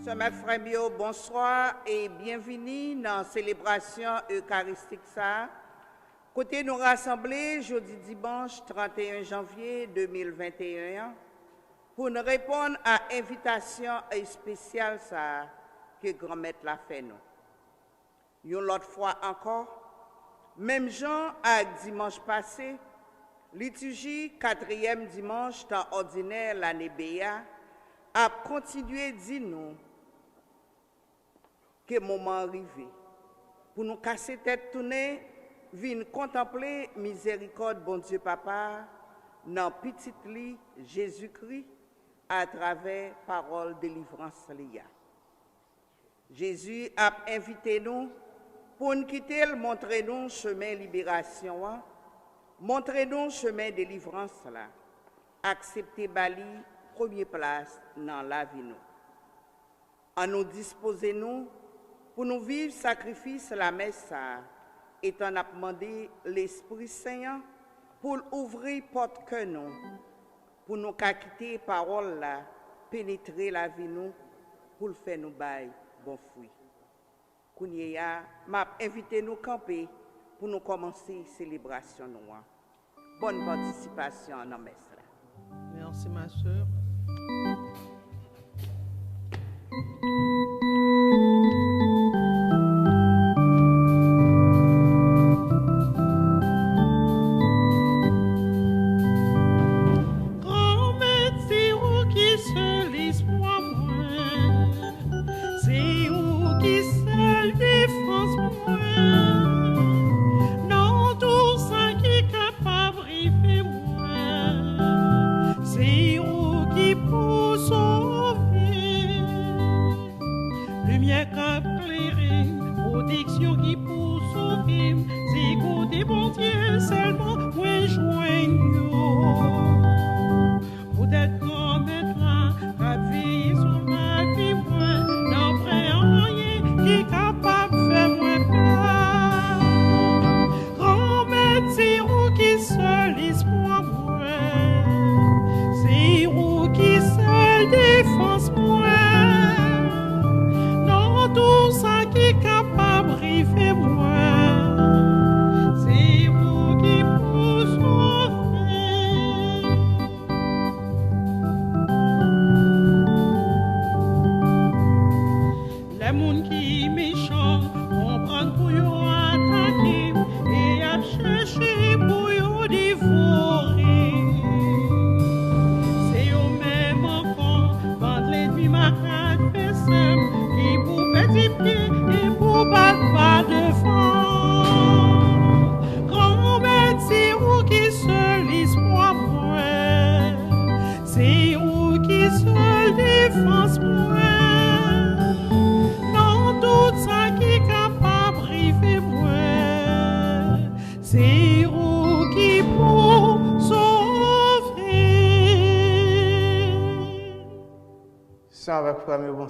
Mes frères, bonsoir et bienvenue dans la célébration eucharistique. Côté nous rassembler jeudi dimanche 31 janvier 2021 pour nous répondre à l'invitation spéciale que grand-mère l'a fait nous. Une autre fois encore, même Jean à dimanche passé, liturgie 4e dimanche temps ordinaire l'année Béa a continué dire nous que moment arrivé pour nous casser tête tournée, venir contempler miséricorde bon Dieu Papa dans petit lit Jésus-Christ à travers parole délivrance lia. Jésus a invité nous pour nous quitter, montrer nous chemin libération, montrer nous chemin délivrance là, accepter Bali première place dans la vie nous. En nous disposer nous pour nous vivre sacrifice la messe et en a demandé l'Esprit Saint pour ouvrir porte que nous pour nous quitter parole là pénétrer la vie nous pour faire nous bail bon fruit. Kounia m'a invité nous camper pour nous commencer célébration nous. Bonne participation dans la messe là. Merci ma sœur.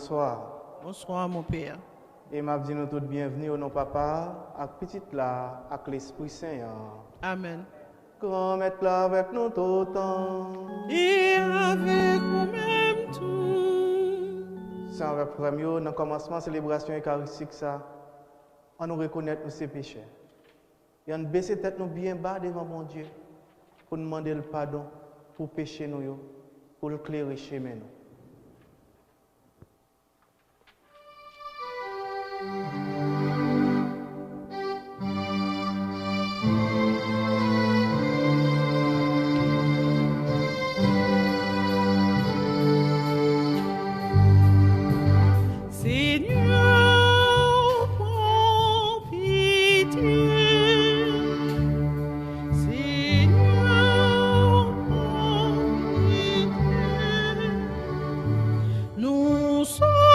Bonsoir. Bonsoir mon père. Et m'a dit nous tous bienvenue au nom papa, avec petite là, avec l'Esprit Saint. Amen. Grand maître là avec nous tout le temps. Et avec nous-mêmes tout. Sans avec premier, dans le commencement de la célébration eucharistique, on nous reconnaît nos ses péchés. Et on baisse tête nous bien bas devant mon Dieu pour nous demander le pardon pour pécher nous, pour le clairer chemin nous. Nous sommes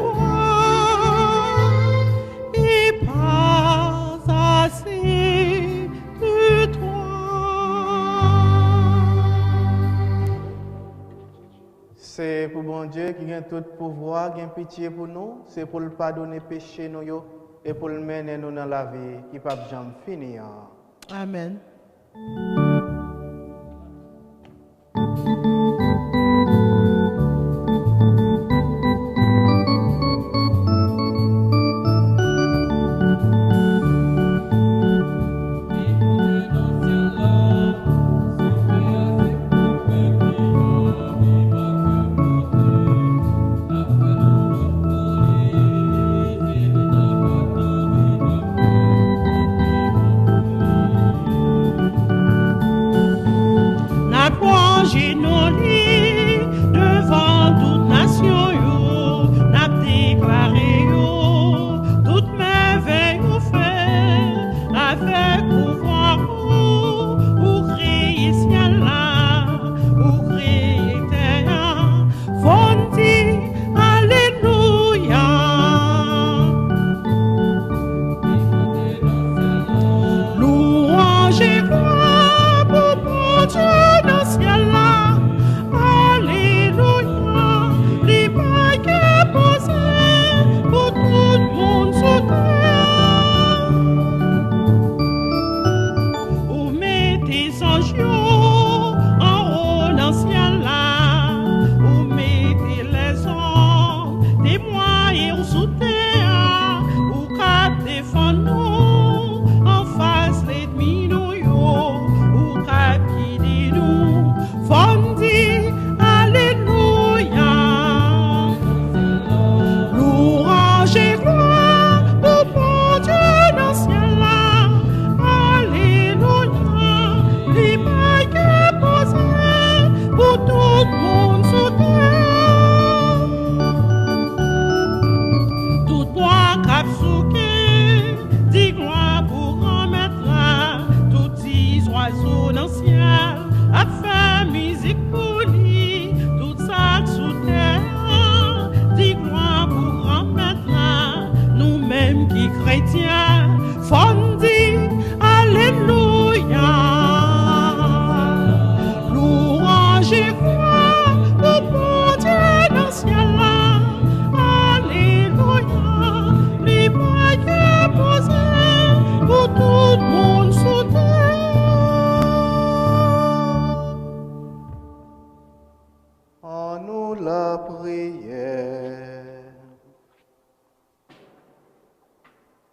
droit et pas assez de toi. C'est pour bon Dieu qui a tout pouvoir, qui a pitié pour nous, c'est pour le pardonner péché nous yo, et pour le mener nous dans la vie qui ne peut jamais finir. Amen.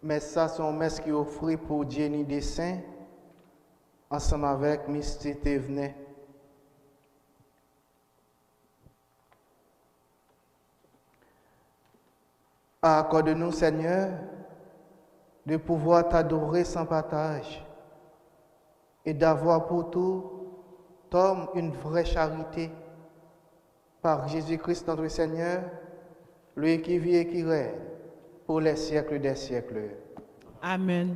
Mais ça, c'est un messe qui est offert pour Jenny des Saints, ensemble avec Misty Thévenet. Accorde-nous, Seigneur, de pouvoir t'adorer sans partage et d'avoir pour tout homme une vraie charité par Jésus-Christ notre Seigneur, lui qui vit et qui règne pour les siècles des siècles. Amen.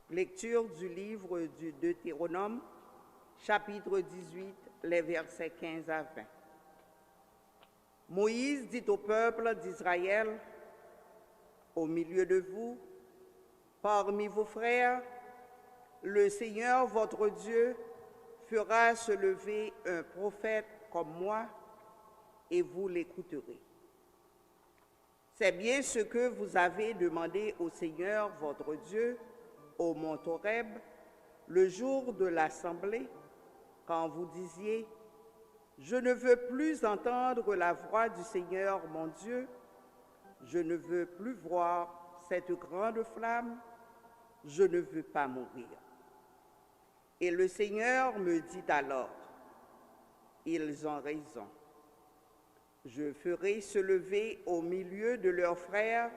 Lecture du livre du Deutéronome, chapitre 18, les versets 15 à 20. Moïse dit au peuple d'Israël, au milieu de vous, parmi vos frères, le Seigneur votre Dieu fera se lever un prophète comme moi, et vous l'écouterez. C'est bien ce que vous avez demandé au Seigneur votre Dieu au mont Horeb, le jour de l'assemblée, quand vous disiez « Je ne veux plus entendre la voix du Seigneur mon Dieu, je ne veux plus voir cette grande flamme, je ne veux pas mourir. » Et le Seigneur me dit alors, « Ils ont raison. Je ferai se lever au milieu de leurs frères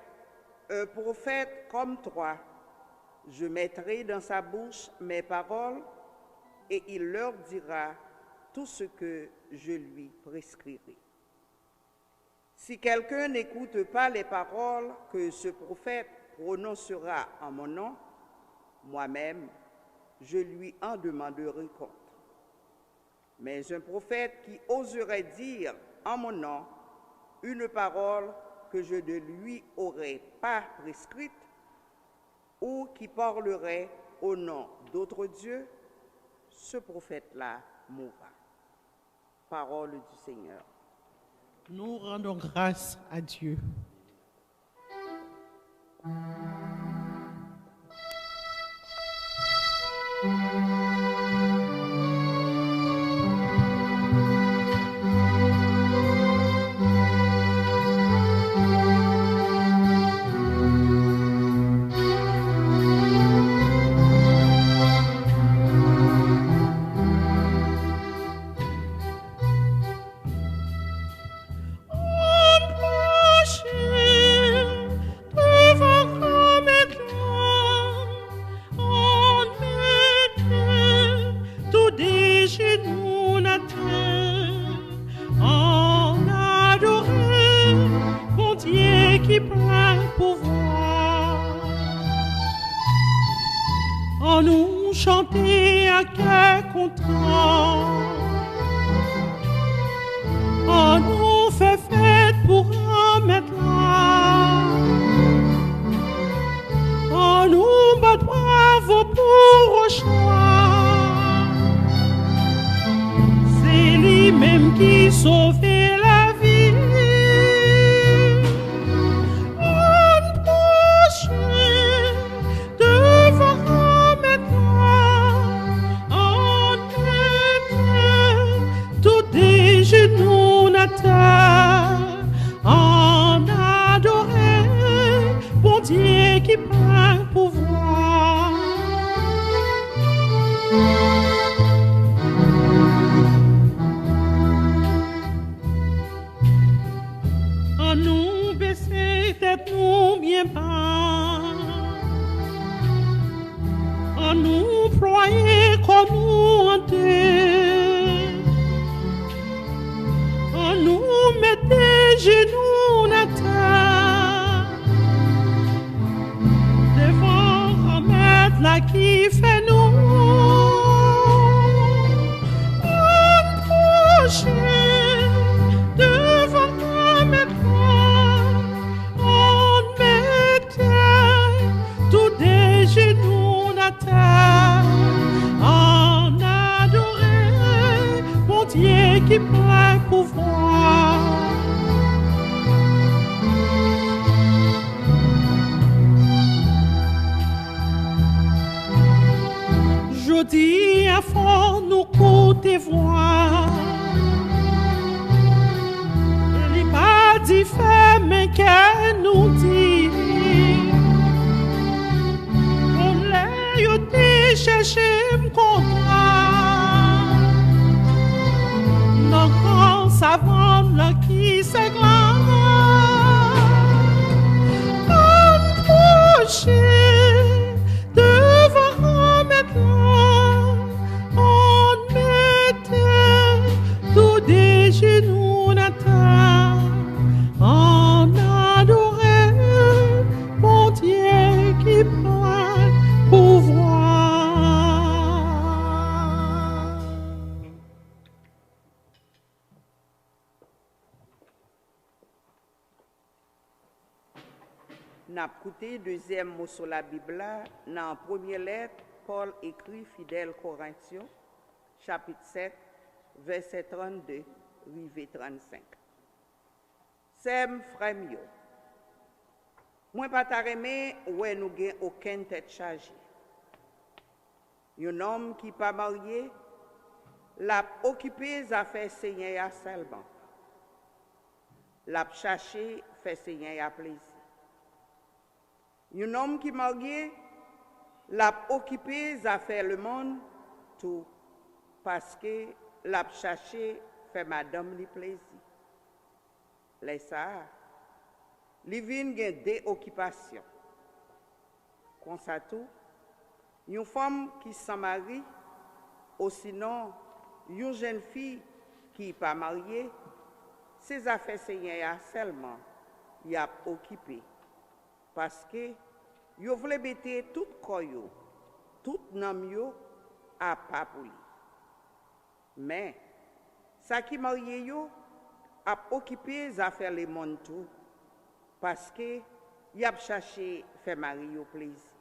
un prophète comme toi. Je mettrai dans sa bouche mes paroles et il leur dira tout ce que je lui prescrirai. Si quelqu'un n'écoute pas les paroles que ce prophète prononcera en mon nom, moi-même, je lui en demanderai compte. Mais un prophète qui oserait dire en mon nom une parole que je ne lui aurais pas prescrite, ou qui parlerait au nom d'autres dieux, ce prophète-là mourra. Parole du Seigneur. Nous rendons grâce à Dieu. Chanter à cœur content, on nous fait fête pour en mettre là, on nous bat bravo pour au choix, c'est lui-même qui sauve la vie. On proche devant genoux na terre, en adorer, bon Dieu qui prend pouvoir. En nous baisser tête nous bien bas, en nous ployer comme nous hanter. Nous mettez genoux na terre, devant remettre la qui fait nous. On proche devant remettre, on mettait tous des genoux na terre, on adorait mon Dieu qui prend pouvoir. Je dis à fond nous côté voir, il n'est pas dit fait mais qu'elle nous dit, on l'a été chercher m'contra, nos grands savants là qui s'éclatent, on proche devant remettre, on mettait tous des genoux na terre, on adorait mon Dieu qui prend pouvoir. N'a écouté deuxième mot sur la Bible, dans la première lettre, Paul écrit fidèle Corinthiens, chapitre 7, verset 32, rivé 35. C'est frère mio. Moi pas ta remé ouais nous gain aucune tête chargée. Un homme qui pas marié, l'a occupé à faire Seigneur seulement. L'a cherché faire Seigneur plaisir. Un homme qui marié, l'a occupé à faire le monde tout parce que l'a cherché faire madame li plaisir. Laisse ça. Li vinn gen des occupations. Comme ça tout, une femme qui s'en marie, ou sinon une jeune fille qui n'est pas mariée, ses affaires Seigneur seulement y a occupé. Parce que yo vle bete tout koyo, tout nam yo à pas pour lui. Mais, ça qui marié yo, a occupé les affaires le monde tout, parce que y a cherché faire marier yo plaisir.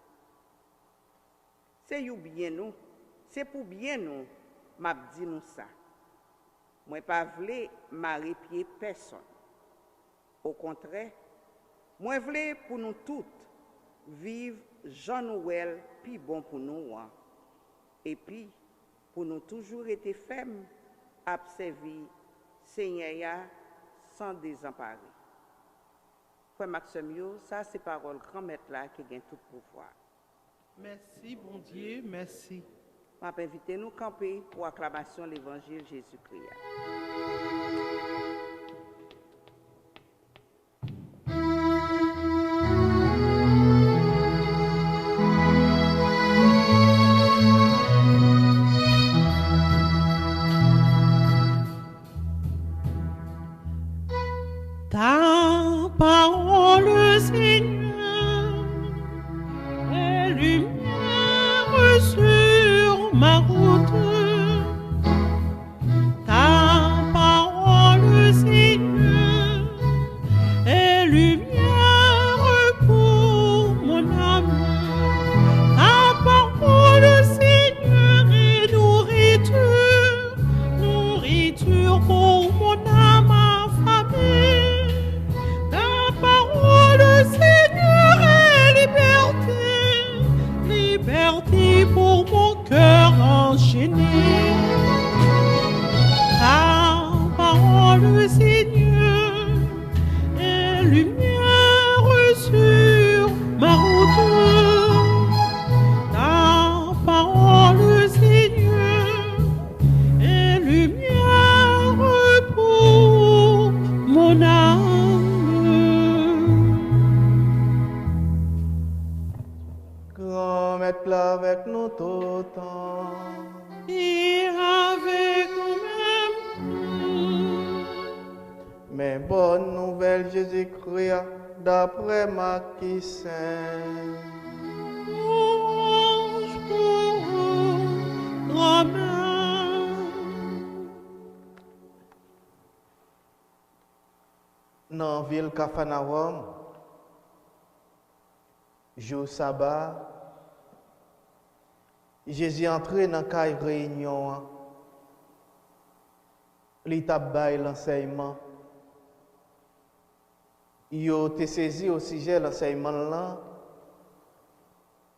C'est you bien nous, c'est pour bien nous, m'a dit nous ça. Moi pas vle marier pied personne. Au contraire, moi vle pour nous toutes vivre Jean-Noël puis bon pour nous. Et puis pour nous toujours être fermes, à servir Seigneur sans désemparer. Frère Maxime, ça c'est parole grand maître là qui gagne tout pouvoir. Merci, bon Dieu, merci. Je vais inviter nous camper pour acclamation de l'évangile Jésus-Christ. Ta parole, Seigneur, est lumière sur ma route. Ta parole, Seigneur, est lumière pour mon âme. Ta parole, Seigneur, est nourriture, nourriture pour mon âme affamée. Seigneur est liberté, liberté pour mon cœur enchaîné. Ta parole, Seigneur, est lumière sur ma route. Ta parole, Seigneur, est lumière pour mon âme. Mettre là avec nous tout le temps. Et avec nous-mêmes. Mais bonne nouvelle, Jésus-Christ, d'après Matthieu Saint. Louange pour grand-mère. Dans la ville Capharnaüm, jour sabbat, Jésus entré dans la réunion. Il t'a baillé l'enseignement. Il a saisi au sujet de l'enseignement là.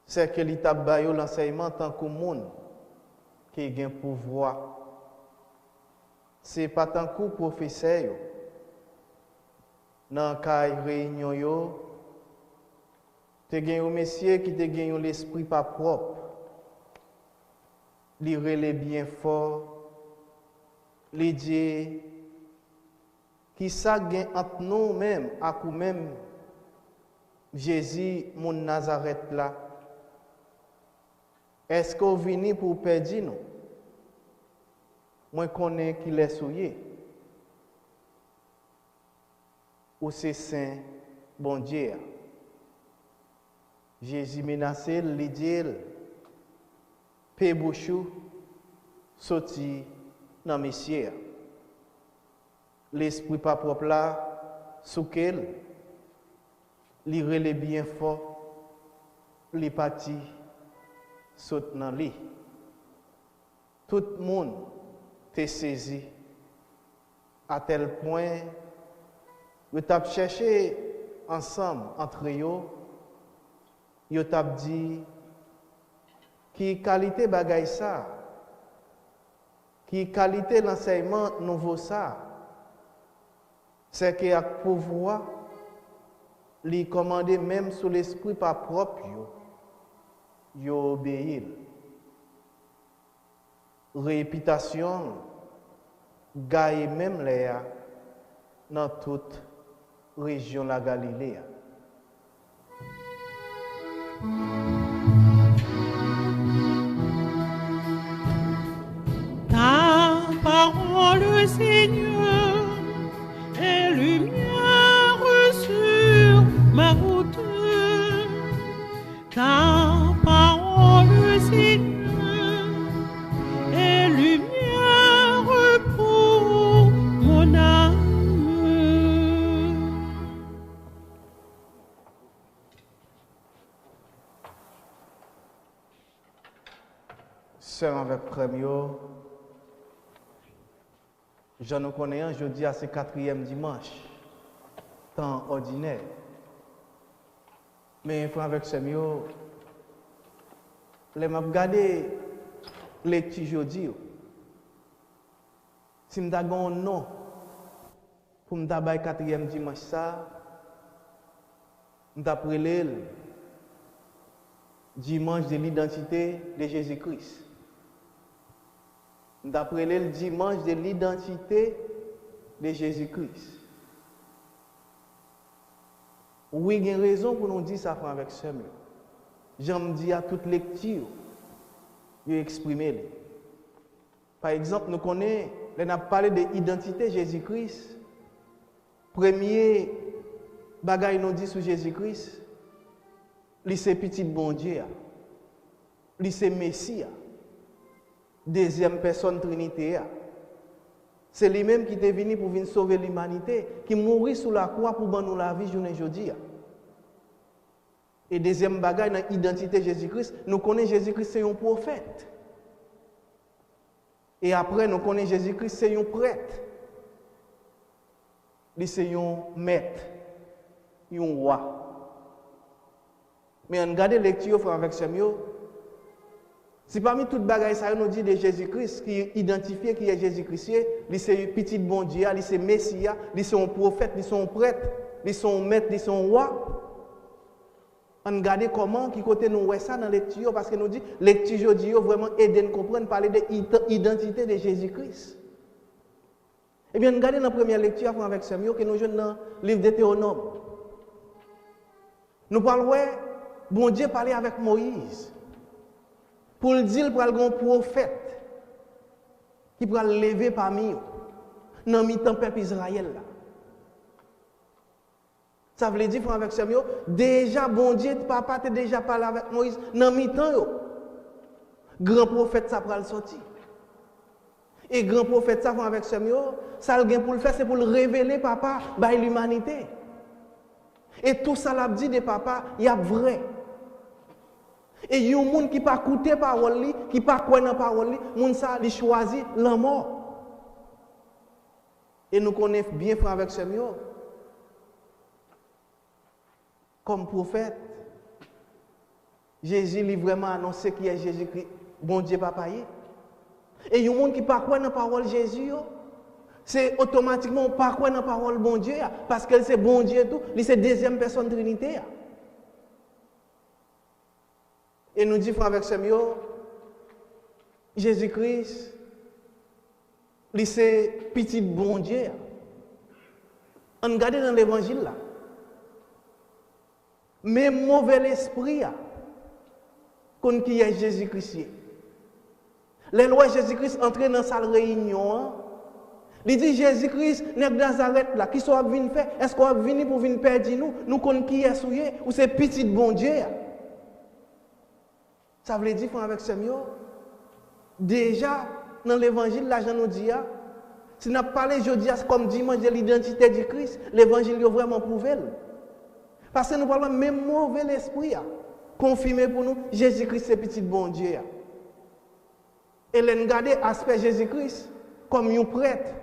C'est que il t'a baillé l'enseignement tant que monde qui a un pouvoir. C'est pas tant que professeur. Dans la réunion, tu as un monsieur qui te gagne l'esprit pas propre. Lire les bien fort, les dire qui ça gagne entre nous même, à coup même, Jésus, mon Nazareth là. Est-ce qu'on vient pour perdre nous? Moi, je connais qu'il est souillé. Ou c'est saint, bon Dieu. Jésus menacé, il dit, Pé bouchou, sorti dans messieurs. L'esprit pas propre là, sous quel, lire les bien fort, les partis, saute dans lit. Tout le monde t'est saisi à tel point que tu as cherché ensemble entre eux, tu as dit qui qualité bagay ça, qui qualité l'enseignement nouveau ça, c'est que à pouvoir lui commander même sous l'esprit pas propre yo obéir. Réputation gagne même là dans toute région de la Galilée. Ta parole, Seigneur, est lumière sur ma route. Ta parole, Seigneur, frères, je nous connais, jeudi à ce 4e dimanche, temps ordinaire. Mais frère avec ce mieux, les m'a regardé les petits jeudi. Si je donne un nom pour me donner le 4e dimanche, ça, je vais dimanche de l'identité de Jésus-Christ. D'après le dimanche de l'identité de Jésus-Christ. Oui, il y a une raison pour nous dire ça avec ce mot. J'aime dire à toute lecture, je exprimer. Par exemple, nous connaissons, on a parlé de l'identité de Jésus-Christ. Premier bagage nous dit sur Jésus-Christ, c'est petit bon Dieu, c'est Messie. Deuxième personne Trinité. C'est lui-même qui est venu pour venir sauver l'humanité, qui mourit sous la croix pour nous la vie journée aujourd'hui. Et deuxième bagage dans l'identité de Jésus-Christ, nous connaissons Jésus-Christ, c'est un prophète. Et après, nous connaissons Jésus-Christ, c'est un prêtre. C'est un maître, un roi. Mais on regarde la lecture avec ce mot. Si parmi toutes les bagages, ça nous dit de Jésus-Christ, qui est identifié qui est Jésus-Christ, c'est petit bon Dieu, c'est Messie, c'est un prophète, c'est un prêtre, c'est un maître, c'est un roi. On regarde comment, qui côté nous voit ça dans la lecture, parce que nous dit, lecture aujourd'hui, vraiment aider à comprendre, parler de l'identité de Jésus-Christ. Eh bien, regardez dans la première lecture avec Samuel, que nous jouons dans le livre d'Hétéronome. Nous parlons, bon Dieu parlait avec Moïse. Pour le dire, pour un prophète qui pourra le lever parmi eux, dans le temps peuple Israël. Ça veut dire, avec Samuel, déjà, bon Dieu, papa, tu déjà parlé avec Moïse, dans le temps, grand prophète, ça pourra le sortir. Et grand prophète, ça, avec Samuel, ça, le pour le faire, c'est pour le révéler, papa, à l'humanité. Et tout ça, l'a dit de papa, il y a vrai. Et il y a des gens qui ne pas écouter la parole, qui ne pas croire dans la parole, les gens qui choisissent la mort. Et nous connaissons bien frère avec Samuel. Comme prophète, Jésus lui vraiment annoncé qui est Jésus-Christ, bon Dieu papa. Et il y a des gens qui ne pas croire dans la parole de Jésus. C'est automatiquement pas croire dans la parole bon Dieu, parce que c'est bon Dieu tout, c'est la deuxième personne Trinité. Et nous disons avec Samuel, Jésus-Christ, c'est petit bon Dieu. On regarde dans l'évangile là. Mais mauvais esprit, comme qui est Jésus-Christ. Les lois Jésus-Christ entrent dans sa réunion. Il dit Jésus-Christ, n'est Nazareth là, qui soit venu faire, est-ce qu'on va venir pour venir perdre nous? Nous connaissons qui est souillé, ou c'est petit bon Dieu. Ça veut dire avec Samuel, déjà dans l'évangile, là, je nous dis, si nous parlons aujourd'hui comme dimanche de l'identité du Christ, l'évangile est vraiment prouvé. Parce que nous parlons même mauvais esprit, confirmé pour nous, Jésus-Christ c'est petit bon Dieu. Et nous regardons l'aspect Jésus-Christ comme un prêtre.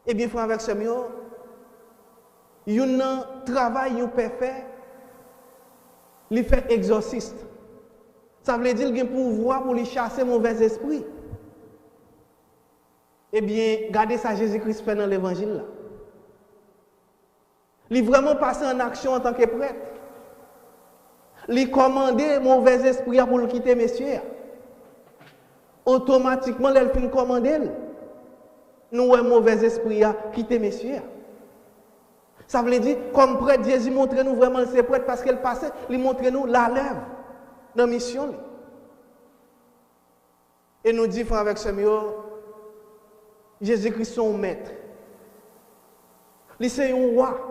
Et bien, frère avec Samuel, il y a un travail parfait, il fait exorciste. Ça veut dire qu'il a un pouvoir pour lui chasser mauvais esprit. Eh bien, regardez ça, Jésus-Christ fait dans l'évangile. Il est vraiment passé en action en tant que prêtre. Il commande mauvais esprit pour le quitter, messieurs. Automatiquement, il finit commander. Nous, un mauvais esprit à quitter, messieurs. Ça veut dire, comme prêtre, Jésus montre nous vraiment ses prêtres parce qu'il passait, il montre nous la lèvre dans la mission. Et nous dit, frère avec Samuel, Jésus-Christ son maître. Il c'est un roi.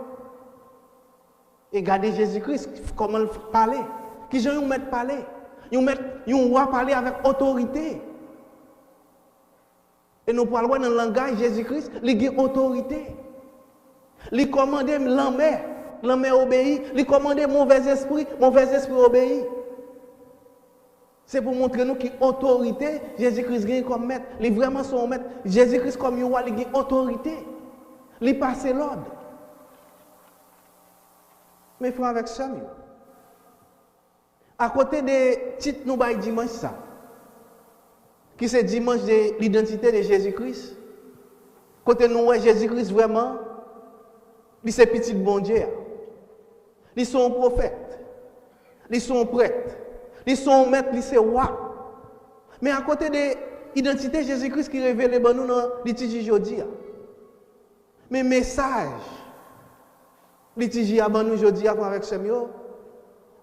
Et regardez Jésus-Christ, comment il parlait. Qui j'ai un maître parler? Un roi parler avec autorité. Et nous parlons dans le langage Jésus-Christ, il a autorité. Il commande l'homme obéit. Il commande mauvais esprit obéit. C'est pour montrer nous qu'il autorité, Jésus-Christ gagne comme maître. Il est vraiment son maître. Jésus-Christ comme roi, il a autorité. Il passe l'ordre. Mais frère avec ça, à côté des titres nous bail dimanche ça, qui c'est dimanche de l'identité de Jésus-Christ, côté nous Jésus-Christ vraiment, il c'est petit bon Dieu. Ils sont prophètes, ils sont prêtres, ils sont maîtres, ils sont rois. Mais à côté de l'identité de Jésus-Christ qui révèle les nous dans liturgie aujourd'hui. Mais message liturgie avant nous aujourd'hui avec ce mieux,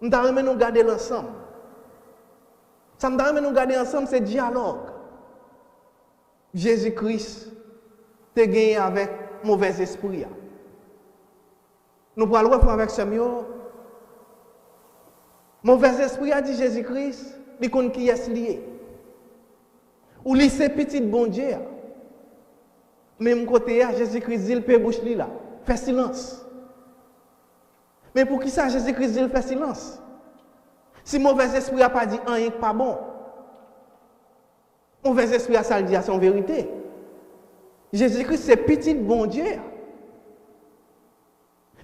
nous devons nous garder ensemble. Ça nous devons nous garder ensemble, c'est dialogue. Jésus-Christ te gagné avec mauvais esprit. Nous pourrons le faire avec ce mieux. Mauvais esprit a dit Jésus-Christ, il connaît qui est lié. Ou li c'est petit bon Dieu. Même côté, Jésus-Christ dit, il peut bouche là. Fais silence. Mais pour qui ça, Jésus-Christ dit, il fait silence? Si mauvais esprit n'a pas dit rien pas bon, mauvais esprit a ça le dit à son vérité. Jésus-Christ, c'est petit bon Dieu.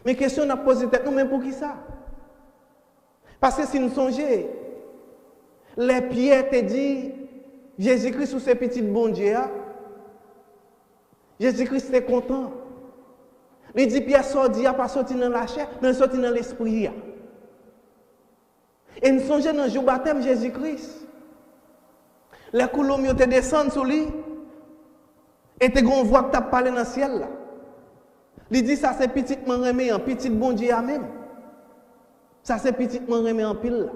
Mais question n'a posé tête nous, même pour qui ça? Parce que si nous songeons, les pierres te dit, Jésus-Christ, c'est petit bon Dieu. Jésus-Christ est content. Il dit Pierre sorti, pas sorti dans la chair, mais sorti dans l'esprit. Et nous songeons dans le jour baptême Jésus-Christ. Les coulomb te descendent sur lui. Et tu vois que tu as parlé dans le ciel là. Il dit ça c'est petitement remis en petit bon Dieu même. Ça c'est petitement remis en pile là.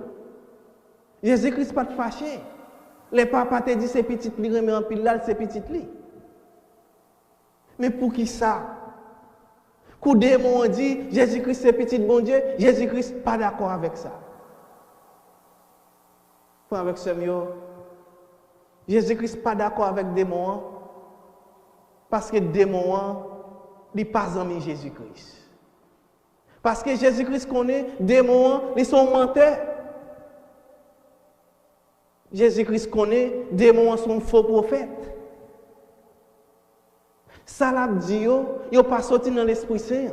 Jésus-Christ pas de fâché. Les papas te dit c'est petit li remis en pile là, c'est petit li. Mais pour qui ça? Coup démon dit Jésus-Christ c'est petit bon Dieu, Jésus-Christ pas d'accord avec ça. Pas avec ce mieux. Jésus-Christ pas d'accord avec démon parce que démon n'est pas ami Jésus-Christ. Parce que Jésus-Christ connaît démon, ils sont menteurs. Jésus-Christ connaît démon sont faux prophètes. Ça l'a dit, ils ne pas sorti dans l'Esprit Saint.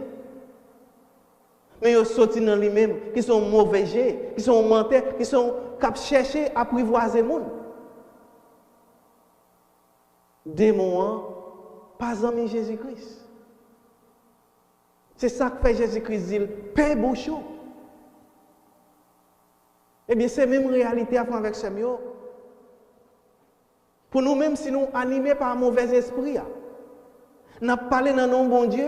Mais ils sont sortis dans lui-même, qui sont mauvais, qui sont menteurs, qui sont cap chercher à apprivoiser le monde. Démon, pas ami Jésus-Christ. C'est ça que fait Jésus-Christ dit, paix bouchon. Eh bien, c'est même réalité avec ce mieux. Pour nous-mêmes, si nous animés par un mauvais esprit, nous avons parlé dans nos bon Dieu,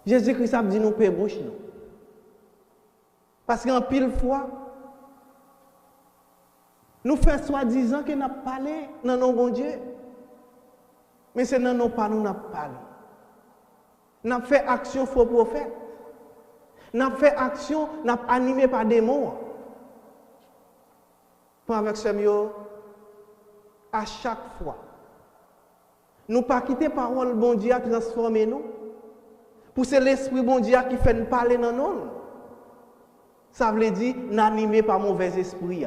Jésus-Christ a dit nous paix bouche. Parce qu'en pile fois, nous faisons soi-disant que nous avons parlé dans nos bon Dieu. Mais c'est dans nos pas nous avons parlé. Nous avons fait action faux prophète. Nous avons fait action, nous avons animé par des mots. Pour avec ce mieux, à chaque fois, nous pas quitter parole bon Dieu à transformer nous. Pour c'est l'esprit bon Dieu qui fait nous parler dans nous. Ça veut dire n'animer par mauvais esprit.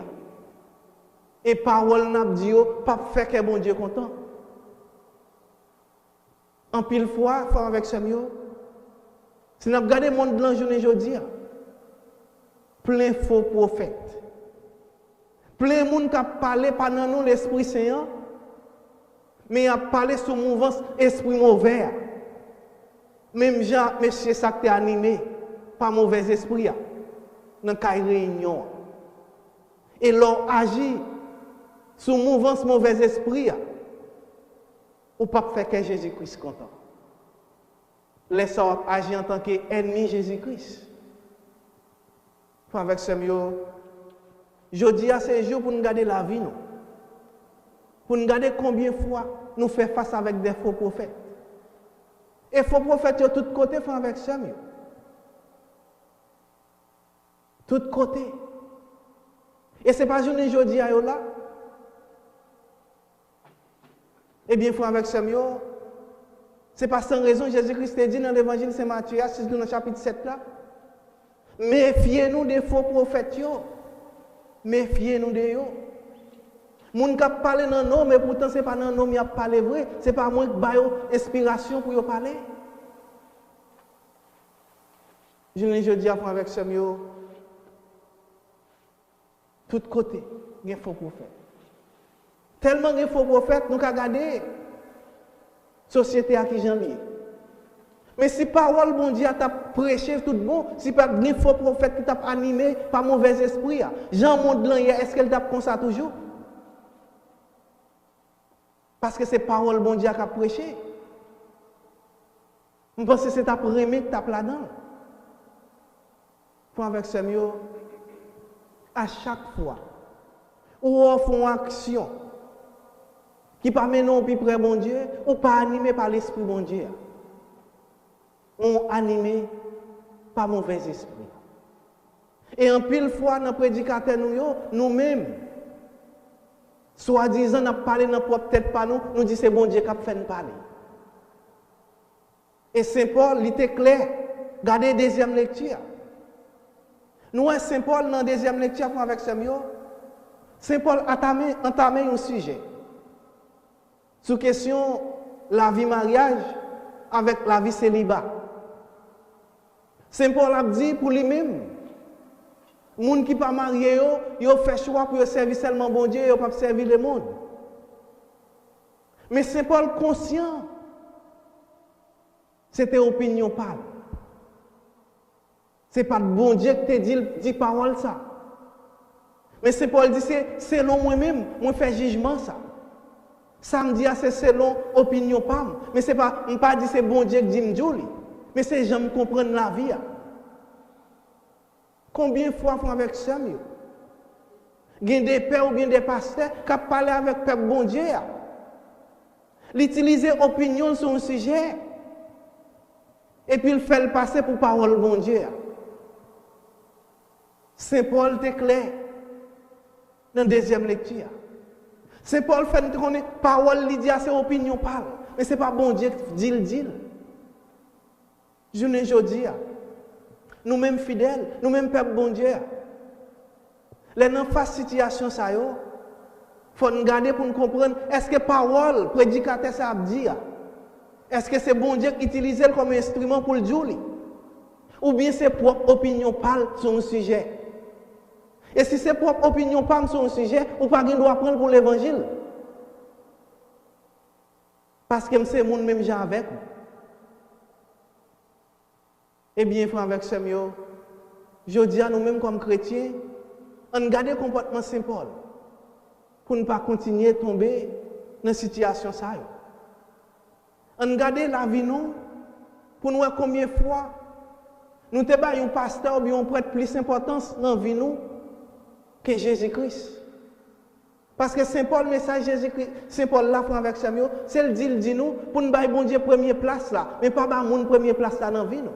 Et parole n'a dit pas faire que bon Dieu content. En pile fois, faut avec ce mieux. Si nous regardons le monde blanc journée aujourd'hui, plein faux prophètes. Plein de monde qui a parlé pendant nous l'Esprit Saint, mais il a parlé sur le mouvement esprit mauvais. Même Jean, monsieur, ça qui est animé par mauvais esprit dans la réunion. Et l'on agit sur le mouvement mauvais esprit, ou pas faire que Jésus-Christ content. Les sortes agir en tant qu'ennemi Jésus-Christ. Avec ce mieux, je dis à ces jours pour nous garder la vie, nous. Pour nous garder combien de fois nous faisons face avec des faux prophètes. Et faux prophètes de tous côtés font avec ça mieux. Tous côtés. Et ce n'est pas journée aujourd'hui à là. Eh bien, il faut avec ça mieux. Ce n'est pas sans raison, Jésus-Christ a dit dans l'évangile Saint Matthieu, dans le chapitre 7 là. Méfiez-nous des faux prophètes. méfiez-nous de eux. Moun k'ap parler dans nom mais pourtant c'est pas dans nom y a parler vrai, c'est pas moi qui baille inspiration pour yo parler. Je dis avec ce mieux tout côté, il y a faux prophète. Tellement il y a faux prophète, nous avons regardé société à qui j'en lis. Mais si parole bon Dieu t'a prêché tout bon, si pas un faux prophète qui t'a animé par mauvais esprit, Jean monde là, est-ce qu'elle t'a comme ça toujours? Parce que c'est parole bon Dieu qui a prêché. Je pense que c'est ta première qui t'a là-dedans. Pour avec ce mieux, à chaque fois, où on fait une action qui pas menon plus près bon Dieu, ou pas animé par l'esprit bon Dieu. On animé par mauvais esprit. Et en pile fois, dans le prédicateur, nous-mêmes, soi-disant, nous parlé dans propre tête pas nous disons c'est bon Dieu qui a fait nous parler. Et Saint Paul, il était clair. Regardez la deuxième lecture. Nous, Saint Paul, dans la deuxième lecture, avec ce mieux, Saint Paul a entamé un sujet. Sous question la vie mariage avec la vie célibat. Saint Paul a dit pour lui-même, les gens qui ne sont pas mariés, ils ont fait choix pour servir seulement bon Dieu, ils n'ont pas servir le monde. Mais Saint Paul conscient, c'était opinion pâle. Ce n'est pas bon Dieu qui te dit parole ça. Mais Saint Paul dit, c'est selon moi-même, moi fais jugement ça. Ça me dit, c'est selon opinion pâle. Mais ce n'est pas, je ne pas dire c'est bon Dieu qui dit me. Mais c'est j'aime comprendre la vie. Combien de fois font avec ça mieux? Il y a des pères ou bien des pasteurs qui parlent avec le peuple bon Dieu. L'utiliser opinion sur un sujet. Et puis il fait le passer pour parole bon Dieu. Saint Paul est clair dans la deuxième lecture. Saint Paul fait une parole, il dit c'est opinion parle. Mais ce n'est pas bon Dieu qui dit. Je ne dis pas. Nous-mêmes fidèles, nous-mêmes peuple bon Dieu. Les dans face situation ça yo, faut nous garder pour nous comprendre est-ce que parole prédicateur ça a dit est-ce que c'est bon Dieu qui utilise comme instrument pour le dire ou bien c'est propre opinion parle sur un sujet. Et si c'est propre opinion parle sur un sujet, ou pas doit prendre pour l'évangile. Parce que c'est monde même gens avec. Eh bien, frère avec Samuel, je dis à nous-mêmes comme chrétiens, on garde le comportement Saint Paul pour ne pas continuer à tomber dans une situation ça. On garde la vie nous pour nous voir combien de fois nous te baillons un pasteur ou bien un prêtre plus d'importance dans la vie nous que Jésus-Christ. Parce que Saint Paul, message Jésus-Christ, Saint Paul là, frère avec Samuel, c'est le dit nous pour nous bailler bon Dieu première place là, mais pas mon première place là dans la vie nous.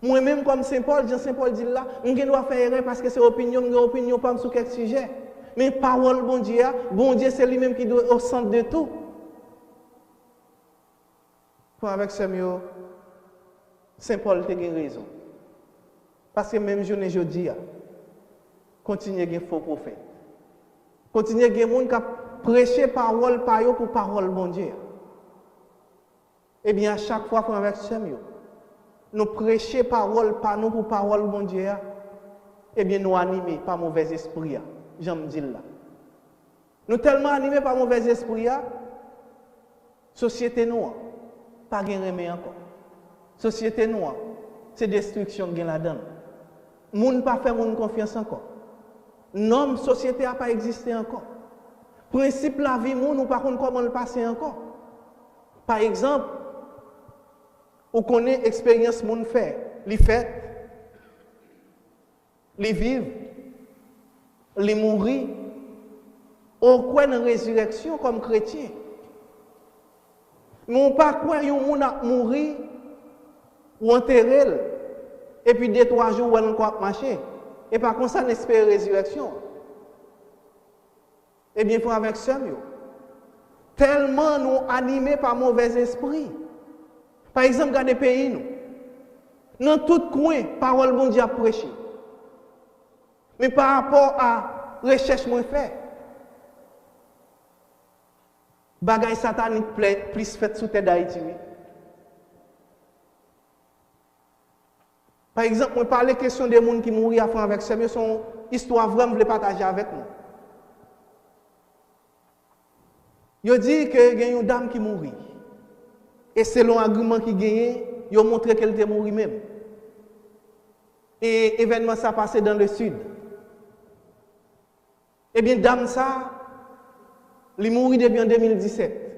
Moi-même, comme Saint Paul, Saint Paul dit là, on doit faire erreur parce que c'est opinion pas sur quel sujet. Mais parole, bon Dieu, c'est lui-même qui doit au centre de tout. Pour avec Samuel, Saint Paul a raison. Parce que même je dis, continuez à avoir faux prophètes. Continuez à avoir des gens qui prêchent parole par eux pour parole, bon Dieu. Eh bien, à chaque fois, pour avec Samuel, nous prêchons parole par nous pour parole, bon Dieu, eh bien, nous animés par mauvais esprit, j'aime dire là. Nous tellement animés par mauvais esprit, société noire, pas de remède encore. Société noire, c'est destruction qui est là-dedans. Moun pas fait moun confiance encore. Norme société n'a pas existé encore. Principe la vie, nous pas comment le passer encore. Par exemple, on connaît l'expérience moun fait, les fait, les vivre, les mourir. On croit dans la résurrection comme chrétien. Mais on pas croit que moun a mourir ou enterrer et puis 2-3 jours on va marcher et par contre ça n'espère résurrection. Eh bien, il faut avec ça, tellement nous animés par mauvais esprit. Par exemple, dans des pays, nous, dans tout coin, parole bon Dieu a prêché. Mais par rapport à la recherche que je fais, bagay satanique plus fait sous tête d'Haïti. Par exemple, on parle de la question des gens qui mourent à avec ça, mais son histoire vraiment voulait partager avec nous. Il dit que y a une dame qui mourit. Et selon l'argument qui gagne, il a montré qu'elle était morte même. Et l'événement ça passé dans le sud. Eh bien, dame ça, elle est morte depuis en 2017.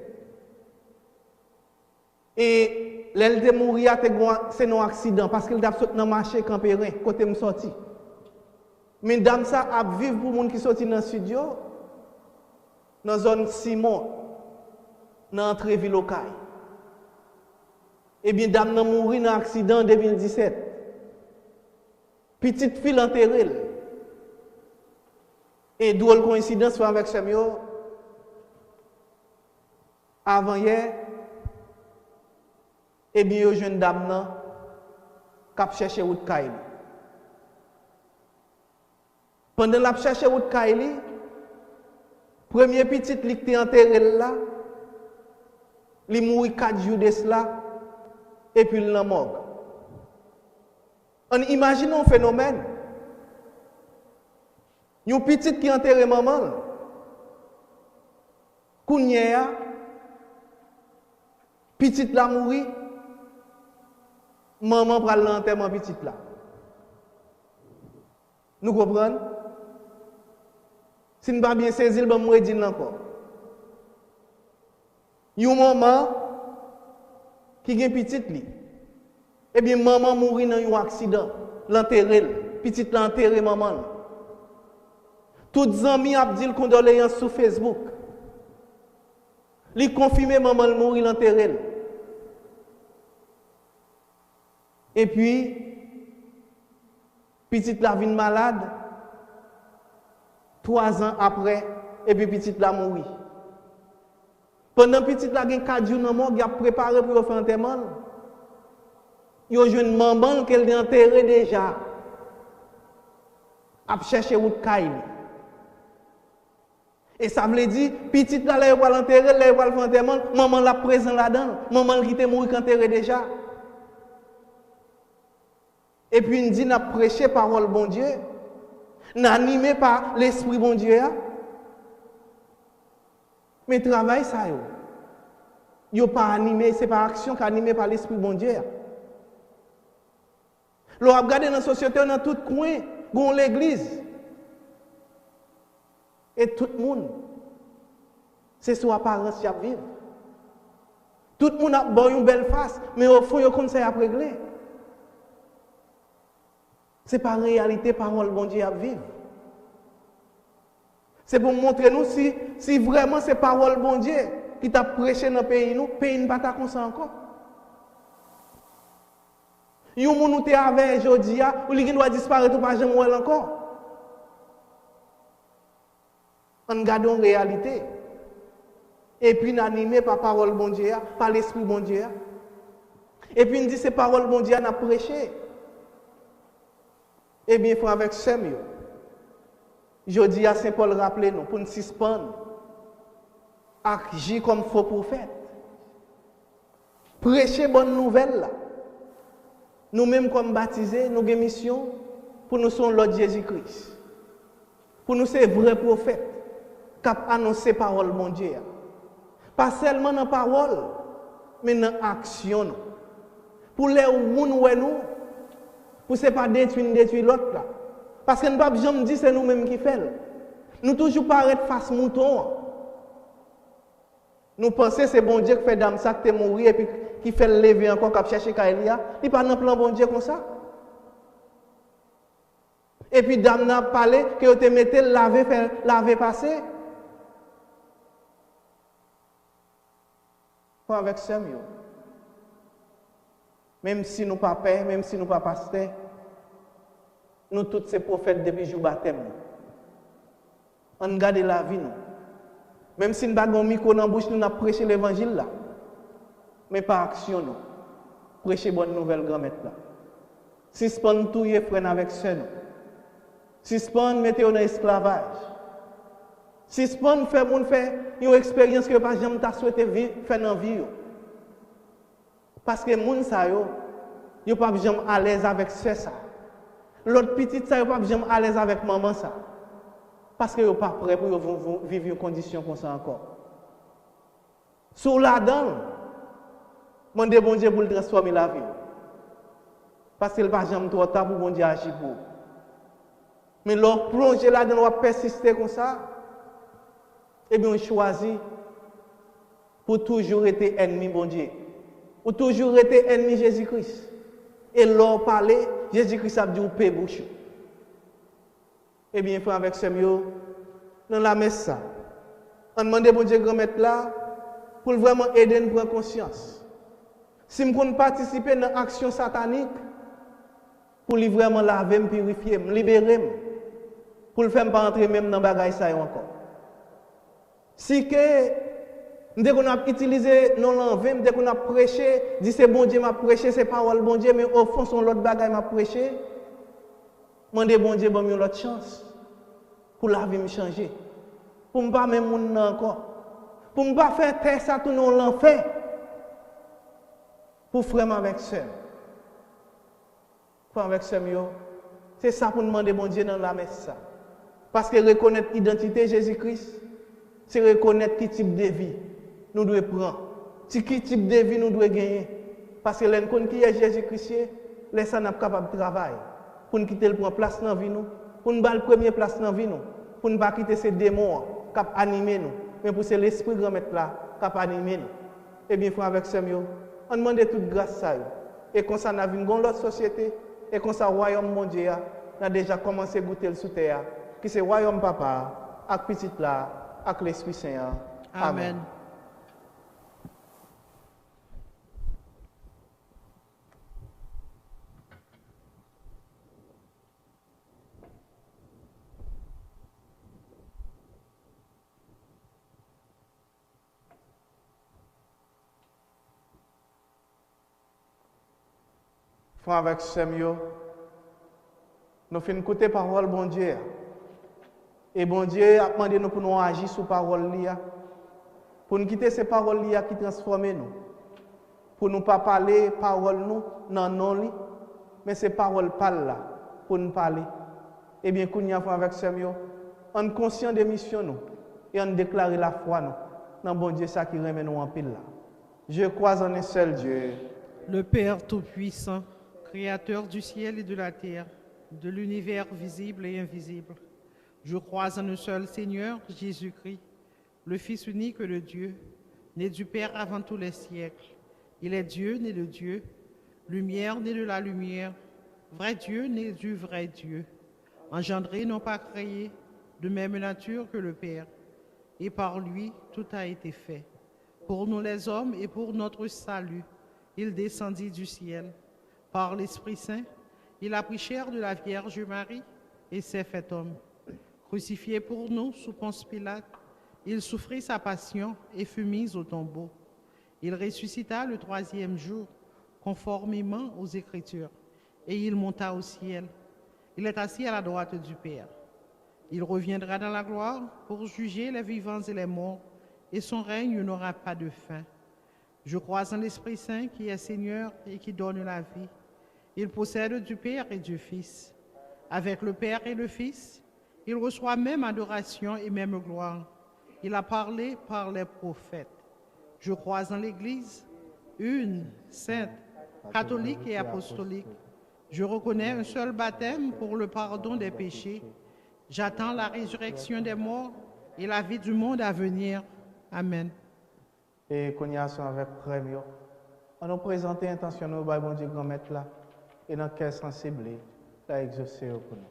Et elle est morte, c'est un accident parce qu'elle a sauté dans le marché Campérin, côté me sorti. Mais dame ça a vivre pour les gens qui sont sortis dans le studio, dans la zone Simon, dans l'entrée ville locale. Eh bien, dame n'a mouru dans un accident en 2017. Petite fille enterrée. Et drôle coïncidence avec Samuel. Avant hier, eh bien, une jeune dame qui a cherché route Kaili. Pendant la cherché route Kaili, premier petit qui était enterré là, il mourit 4 jours de cela, et puis il est mort. On imagine un phénomène. Une petite qui enterre maman. Kounya, petite la mourit, maman prend l'enterrement petite là. Nous comprenons? Si nous ne pas bien saisir, nous allons dire encore. Une maman qui a une petite li. Eh bien, maman mourit dans un accident. L'enterrer. Petite l'enterrer maman. Toutes les amis ont dit condoléances sur Facebook. Li confirmé maman mourit l'enterrer. Et puis, petite la vie malade. 3 ans après, et puis petite la mourit. Pendant petite la gen 4 jours dans mort, il a préparé pour faire enterrement. Il y a une maman qu'elle est enterrée déjà. A chercher route Kaili. Et ça veut dire, petite là, elle va l'enterrer, elle va le faire enterrement, maman la présent là-dedans, maman qui était morte enterrée déjà. Et puis il dit, n'a prêché parole bon Dieu, n'a animé par l'esprit bon Dieu. Mais travail ça yo. Yo pas animé, c'est pas action qui animé par l'esprit bon Dieu. L'on a regardé dans la société, dans tout coin, dans l'église. Et tout le monde, c'est son apparence qui vivre. Tout le monde a une belle face, mais au fond, il y a comme ça à régler. Ce n'est pas la réalité, parole bon Dieu à vivre. C'est pour montrer nous si vraiment c'est parole bon Dieu qui t'a prêché dans le pays, nous, le pays ne va pas comme ça encore. Yon moun nou te avec jodi a, ou li doit disparaître ou pas jamais encore. On garde en réalité. Et puis n'animé par parole bon Dieu, par l'esprit bon Dieu. Et puis on dit c'est parole bon Dieu n'a prêché. Eh bien, il faut avec Samuel. Jodi a Saint Paul rappelé nous pour nous suspendre. Agir comme faux prophète. Prêcher bonne nouvelle là. Nous-mêmes comme baptisés, nous avons une mission pour nous sommes l'Ordre Jésus-Christ. Pour nous c'est vrai prophète qui a annoncé parole mon Dieu. Pas seulement dans parole, mais dans l'action. Pour les gens nous, pour ne pas détruire l'autre là. Parce que nous ne pouvons pas jamais dire c'est nous-mêmes qui faisons. Nous toujours paraître face mouton. Nous pensons que c'est bon Dieu qui fait dame ça qui est mort et puis qui fait le lever encore, qui cherche Kaelia. Il n'est pas dans le plan bon Dieu comme ça. Et puis dame n'a parlé que tu mettais laver passer. Pas avec Samuel. Même si nous pas père, même si nous pas pasteur, nous tous ces prophètes depuis jour baptême. On garde la vie nous. Même si nous n'avons pas un micro dans la bouche, nous avons prêché l'évangile là. Mais pas action nous. Prêcher bonne nouvelle grand-mère là. Si ce pas tout frère avec sœur nous. Suspend mettez dans esclavage. Suspend fait moun fait une expérience que pas jamais t'a souhaité faire dans vie yo. Parce que moun sa yo pas jamais à l'aise avec ça. L'autre petite ça yo pas jamais à l'aise avec maman ça. Parce que yo pas prêt pour vivre une condition comme ça encore. Sous la dedans demandez bon Dieu pour le transformer la vie. Parce qu'il pas jamais trop tard pour bon Dieu agir pour. Mais l'on plonge là-dedans, on persister comme ça, et bien on choisit pour toujours être ennemi bon Dieu. Pour toujours être ennemi Jésus-Christ. Et l'on parle, Jésus-Christ a dit ou paie bouche. Eh bien, frère avec ce mieux, dans la messe ça, on demande bon Dieu grand maître là, pour vraiment aider nous prendre conscience. Si nous pouvons participer dans l'action satanique, pour lui vraiment laver, me purifier, me libérer, pour le faire pas entrer même dans le bagage ça encore. Si que dès qu'on a utilisé non l'envie, dès qu'on a prêché, dit c'est bon Dieu m'a prêché, c'est parole bon Dieu, mais au fond son l'autre bagage m'a prêché. Mandez bon Dieu bon l'autre chance pour la vie me changer. Pour me pas même moun encore. Pour me pas faire taire ça tout non l'enfer. Pour vraiment avec ça. Pour avec ça mieux. C'est ça pour demander bon Dieu dans la messe ça. Parce que reconnaître l'identité Jésus-Christ, c'est reconnaître quel type de vie nous devons prendre. Quel type de vie nous devons gagner. Parce que l'un qui est Jésus-Christ, laisse nous capable de travailler. Pour nous quitter le point place dans la vie nous. Pour nous battre la première place dans la vie nous. Pour ne pas quitter ces démons qui animer nous. Mais pour c'est l'esprit grand maître là qui animer nous. Eh bien, frère avec ce mieux, on demande toute grâce à eux. Et comme ça, nous avons une autre société. Et comme ça, le royaume mondial a déjà commencé à goûter le sous terre. Qui c'est le royaume papa, avec petit là, avec l'Esprit Saint. Amen. Frère avec Semio, nous faisons écouter la parole bon Dieu. Et bon Dieu a demandé nous pour nous agir sur la parole pour nous quitter ces paroles qui transforment nous. Pour nous pas parler parole nous non non mais ces paroles parlent là pour nous parler. Eh bien, qu'on y a avec Semio, on est conscient des missions nous et on déclare la foi nous dans bon Dieu ça qui remet nous en pile là. Je crois en un seul Dieu, le Père Tout-Puissant, Créateur du ciel et de la terre, de l'univers visible et invisible. Je crois en un seul Seigneur, Jésus-Christ, le Fils unique de Dieu, né du Père avant tous les siècles. Il est Dieu, né de Dieu, lumière, né de la lumière, vrai Dieu, né du vrai Dieu, engendré, non pas créé, de même nature que le Père. Et par lui, tout a été fait. Pour nous les hommes et pour notre salut, il descendit du ciel. Par l'Esprit Saint, il a pris chair de la Vierge Marie et s'est fait homme. Crucifié pour nous sous Ponce Pilate, il souffrit sa passion et fut mis au tombeau. Il ressuscita le troisième jour, conformément aux Écritures, et il monta au ciel. Il est assis à la droite du Père. Il reviendra dans la gloire pour juger les vivants et les morts, et son règne n'aura pas de fin. Je crois en l'Esprit Saint qui est Seigneur et qui donne la vie. Il possède du Père et du Fils. Avec le Père et le Fils, il reçoit même adoration et même gloire. Il a parlé par les prophètes. Je crois en l'Église, une, sainte, catholique et apostolique. Je reconnais un seul baptême pour le pardon des péchés. J'attends la résurrection des morts et la vie du monde à venir. Amen. Et qu'on y a avec premier. On nous présente intentionnellement au bon Dieu grand maître là et dans quel sensible là exaucer pour nous.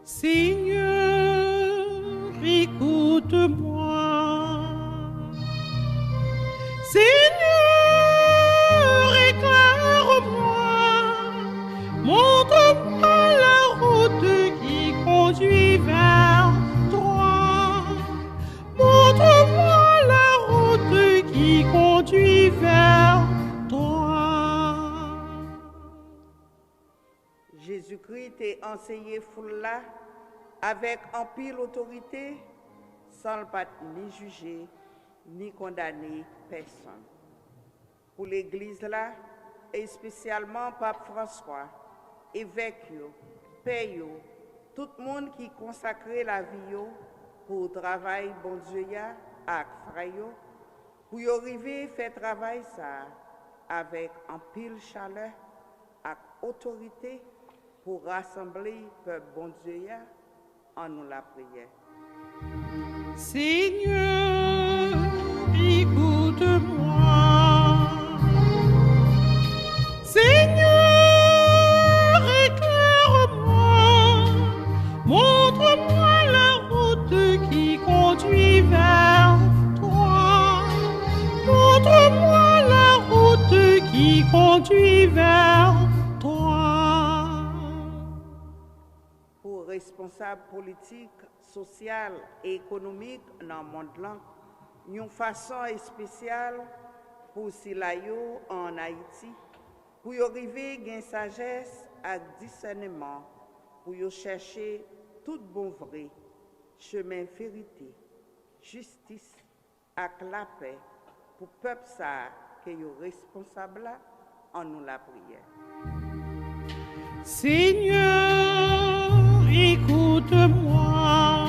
Seigneur, écoute-moi. Seigneur, éclaire-moi. Jésus-Christ t'a enseigné foule là avec en pile autorité, sans pas ni juger, ni condamner personne. Pour l'Église là, et spécialement Pape François, évêque, père, tout le monde qui consacre la vie pour travail bon Dieu avec frère, pour y arriver faire travail ça avec en pile chaleur, avec autorité pour rassembler peuple bon Dieu en nous la prière. Seigneur, écoute-moi. Seigneur, éclaire-moi. Montre-moi la route qui conduit vers toi. Montre-moi la route qui conduit vers toi. Pour responsables politiques, sociales et économiques dans le monde là, une façon spéciale pour Silayo en Haïti, pour y arriver à une sagesse et discernement, pour y chercher tout bon vrai, chemin vérité, justice et la paix pour le peuple ça qui est responsable en nous la prière. Seigneur, écoute-moi.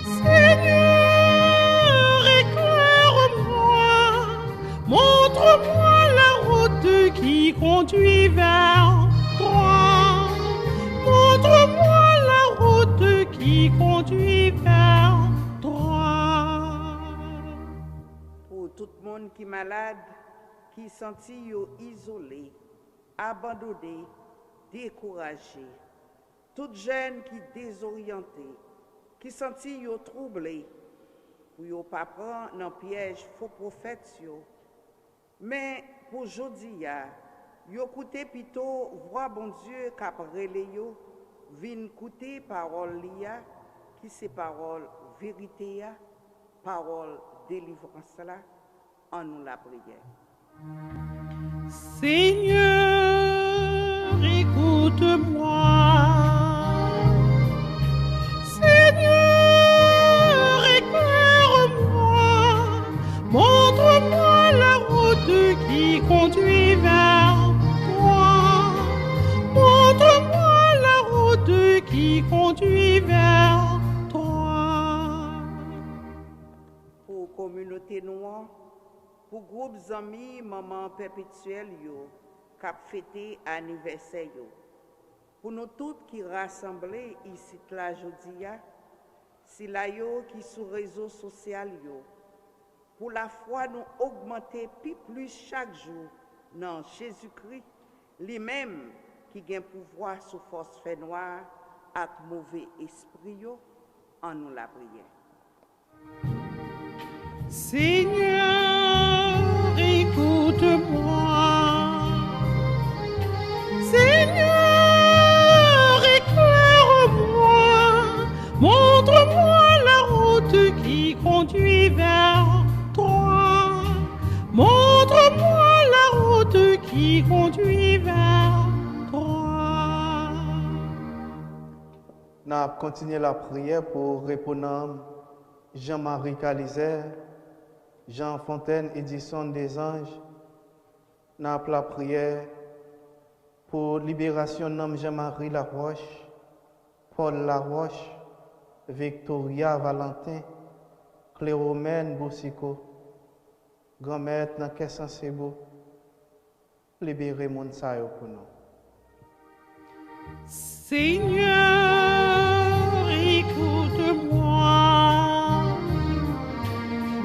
Seigneur, éclaire-moi. Montre-moi la route qui conduit vers toi. Montre-moi la route qui conduit vers toi. Pour tout le monde qui est malade, qui sentit isolé, abandonné, découragé, tout jeune qui désorienté, qui sentit troublé, pour ne pas prendre dans piège faux prophètes, mais pour aujourd'hui, yo écouté plutôt voix bon Dieu cap relé yo, vin écouter parole lia, qui c'est parole vérité ya, parole délivrance là, en nous la prière. Seigneur, écoute-moi. Seigneur, éclaire-moi. Montre-moi la route qui conduit vers toi. Montre-moi la route qui conduit vers toi. Pour communauté noire, pour groupes amis, maman perpétuelle yo, cap fêté anniversaire yo. Pour nous toutes qui rassemblés ici la jodia, si la yo qui sur réseau social yo. Pour la foi nous augmenter plus chaque jour dans Jésus-Christ, lui-même qui gagne pouvoir sous force fait noire avec mauvais esprit yo, en nous la prière. Seigneur, écoute-moi. Seigneur, éclaire-moi. Montre-moi la route qui conduit vers toi. Montre-moi la route qui conduit vers toi. Nous allons continuer la prière pour répondre Jean-Marie Calizer, Jean Fontaine, Édition des Anges. Nous avons la prière pour libération de Jean-Marie Laroche, Paul Laroche, Victoria Valentin, Cléromène Boussico, grand-mère dans Kessan Sebo. Libérez mon sayo pour nous. Seigneur, écoute-moi.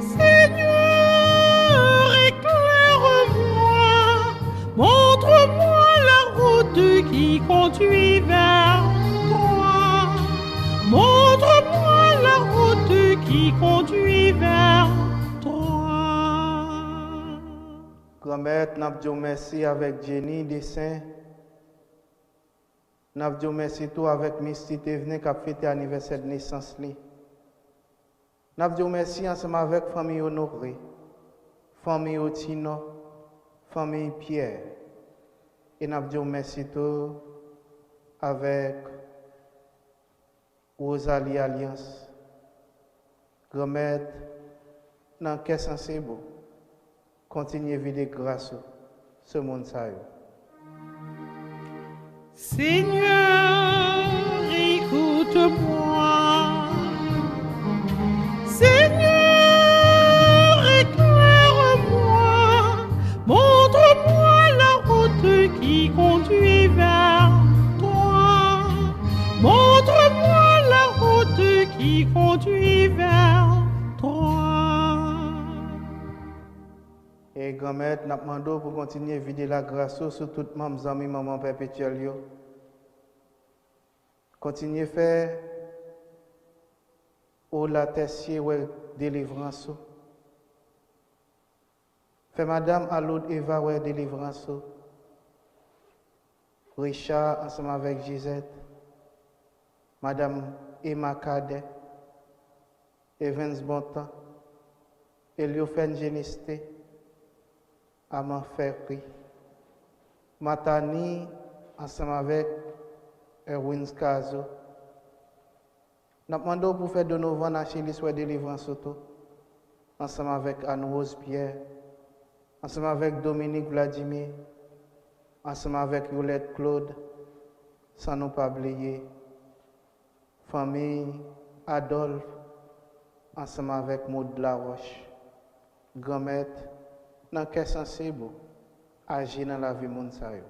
Seigneur, éclaire-moi. Montre-moi la route qui conduit vers toi. Montre-moi la route qui conduit vers toi. Grand-mère, nous avons merci avec Jenny Dessin. Nous avons merci tout avec Misty Tevene qui a fêté l'anniversaire de naissance. Nous avons merci ensemble avec famille Honoré, famille Otino, famille Pierre Et nous disons merci tout avec Rosalie Alliance. Grand-mère, dans quel sens c'est beau. Continuez à vivre grâce ce monde. Seigneur, écoute-moi. Seigneur, éclaire-moi. Montre-moi la route qui conduit vers toi. Montre-moi la route qui conduit vers toi. Et grand-mère, nous demandons pour continuer à vider la grâce sur toutes mes amis, maman perpétuelle. Continuez à faire au la tessier ou délivrance. Fait madame à l'autre Eva ou délivrance. Richard ensemble avec Gisette. Madame Emma Cadet. Evans Bontan. Eliophène Génisté. Aman Ferri. Matani ensemble avec Erwin Skazo. Nous demandons pour faire de nos vents à Chili soit délivrance auto. Ensemble avec Anne-Rose Pierre. Ensemble avec Dominique Vladimir. Ensemble avec Yolette Claude. Sans nous pas oublier. Famille Adolphe. Ensemble avec Maud Laroche. Grand-mère. Dans quel sens c'est beau. Agir dans la vie monde ça yo.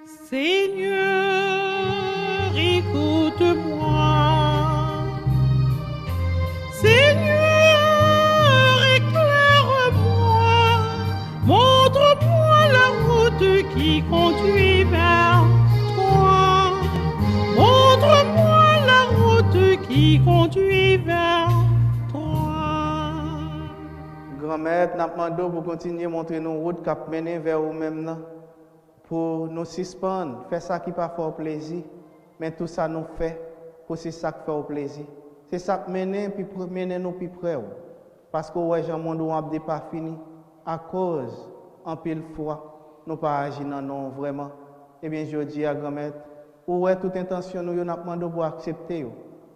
Seigneur, écoute-moi. Seigneur, éclaire-moi. Montre-moi la route qui conduit vers toi. Montre-moi la route qui conduit vers toi. Grand-mère, nous demandons pour continuer à montrer nos routes qui mènent vers nous-mêmes. Pour nous suspendre, faire ça qui pas fait plaisir, mais tout ça nous fait pour c'est ça qui fait plaisir. C'est ça qui mène nous plus près. Parce que ouais, Jean monde n'a pas fini à cause en pile fois nous pas agir dans non vraiment. Eh bien je dis à grand-mère, ouais toute intention nous n'a demandé pour accepter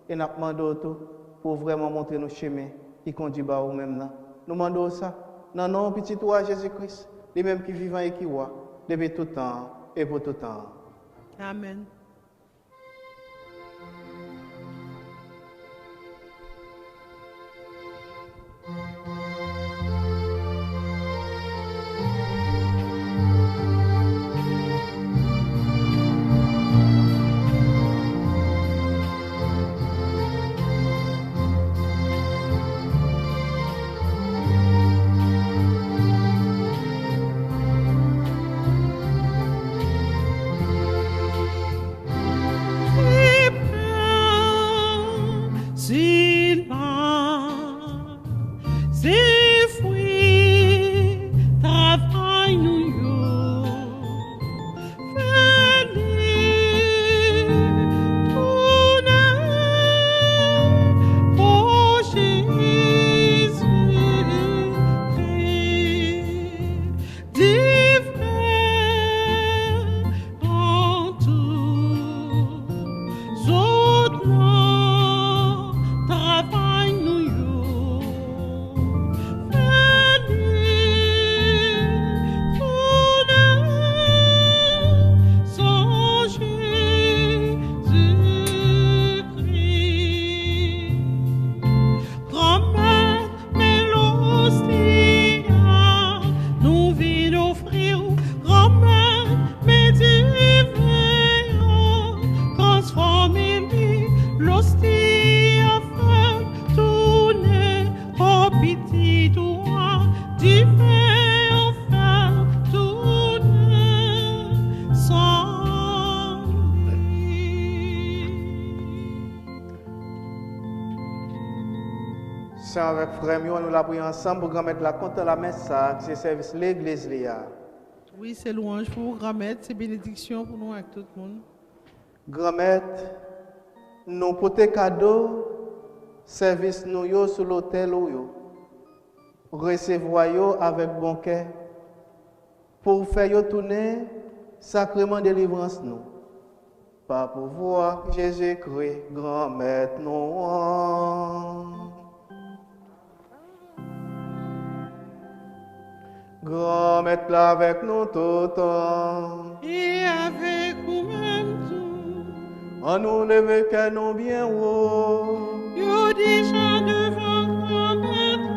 et n'a demandé tout pour vraiment montrer nos chemins qui conduit à nous-mêmes. Nous demandons ça dans non petit roi Jésus-Christ, les mêmes qui vivent et qui voient. Depuis tout temps et pour tout temps. Amen. Avec frère, nous la prions ensemble pour mettre la compte à la messe, c'est service l'église. Oui, c'est louange pour vous, grand-mère, c'est bénédiction pour nous avec tout le monde. Grand-mère, nous portons cadeau, service nous yo sur l'hôtel ou yo. Recevoir yo avec bon cœur pour faire tourner sacrement délivrance nous. Par pouvoir Jésus-Christ, grand maître nous. Grand maître là avec nous tout le temps. Et avec vous-même tout. En nous lever que nous bien haut. Yo déjà devant grand maître.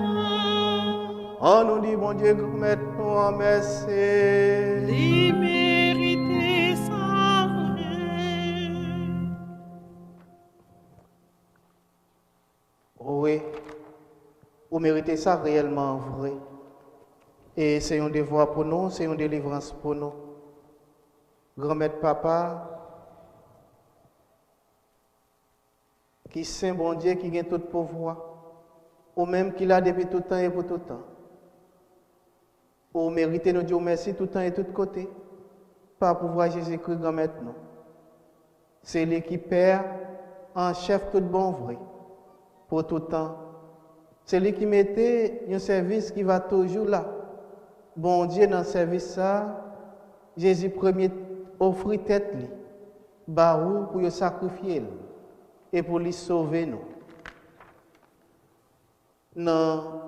En nous dit bon Dieu, grand maître nous en merci. Les mérités sans vrai. Oui, vous méritez ça réellement vrai. Et c'est un devoir pour nous, c'est une délivrance pour nous. Grand-mère papa, qui saint bon Dieu, qui gagne tout pouvoir, ou même qui l'a depuis tout temps et pour tout temps. Vous méritez nous dire merci tout temps et tout côté, par pouvoir Jésus-Christ, grand-mère nous. C'est lui qui perd en chef tout bon vrai, pour tout temps. C'est lui qui mettait un service qui va toujours là. Bon Dieu, dans le service ça, Jésus premier offrit tête li, barou pour le sacrifier et pour lui sauver nous. Dans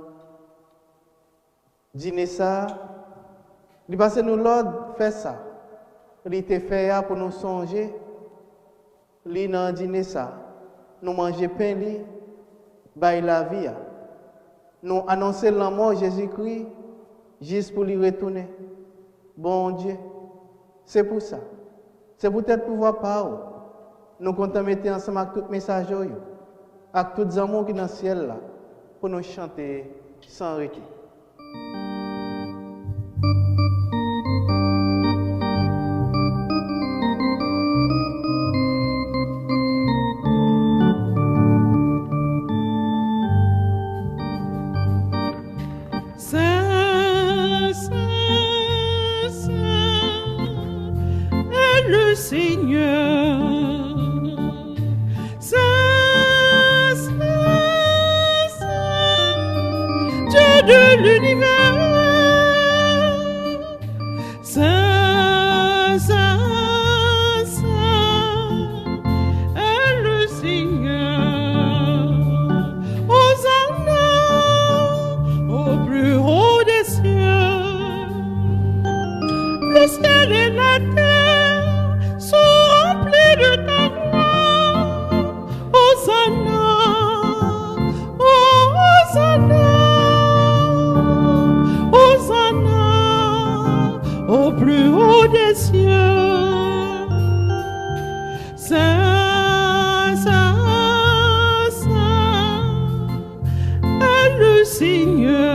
dîner ça, il passe nous l'ordre fait ça. Il te fait pour nous songer. Li dans dîner ça, nous manger pain li, bail la vie. Nous annoncer la mort Jésus-Christ juste pour lui retourner. Bon Dieu, c'est pour ça. C'est peut-être pour voir par où. Nous comptons mettre ensemble avec tous les messages, avec tous les amours qui sont dans le ciel, là, pour nous chanter sans arrêter. Seigneur, Saint, Dieu de l'univers, Saint, Saint, Saint, est le Seigneur, Hosanna au plus haut des cieux, le ciel et la terre sont remplis de ta gloire. Hosanna, oh Hosanna, Hosanna au plus haut des cieux. Saint, Saint, Saint est le Seigneur.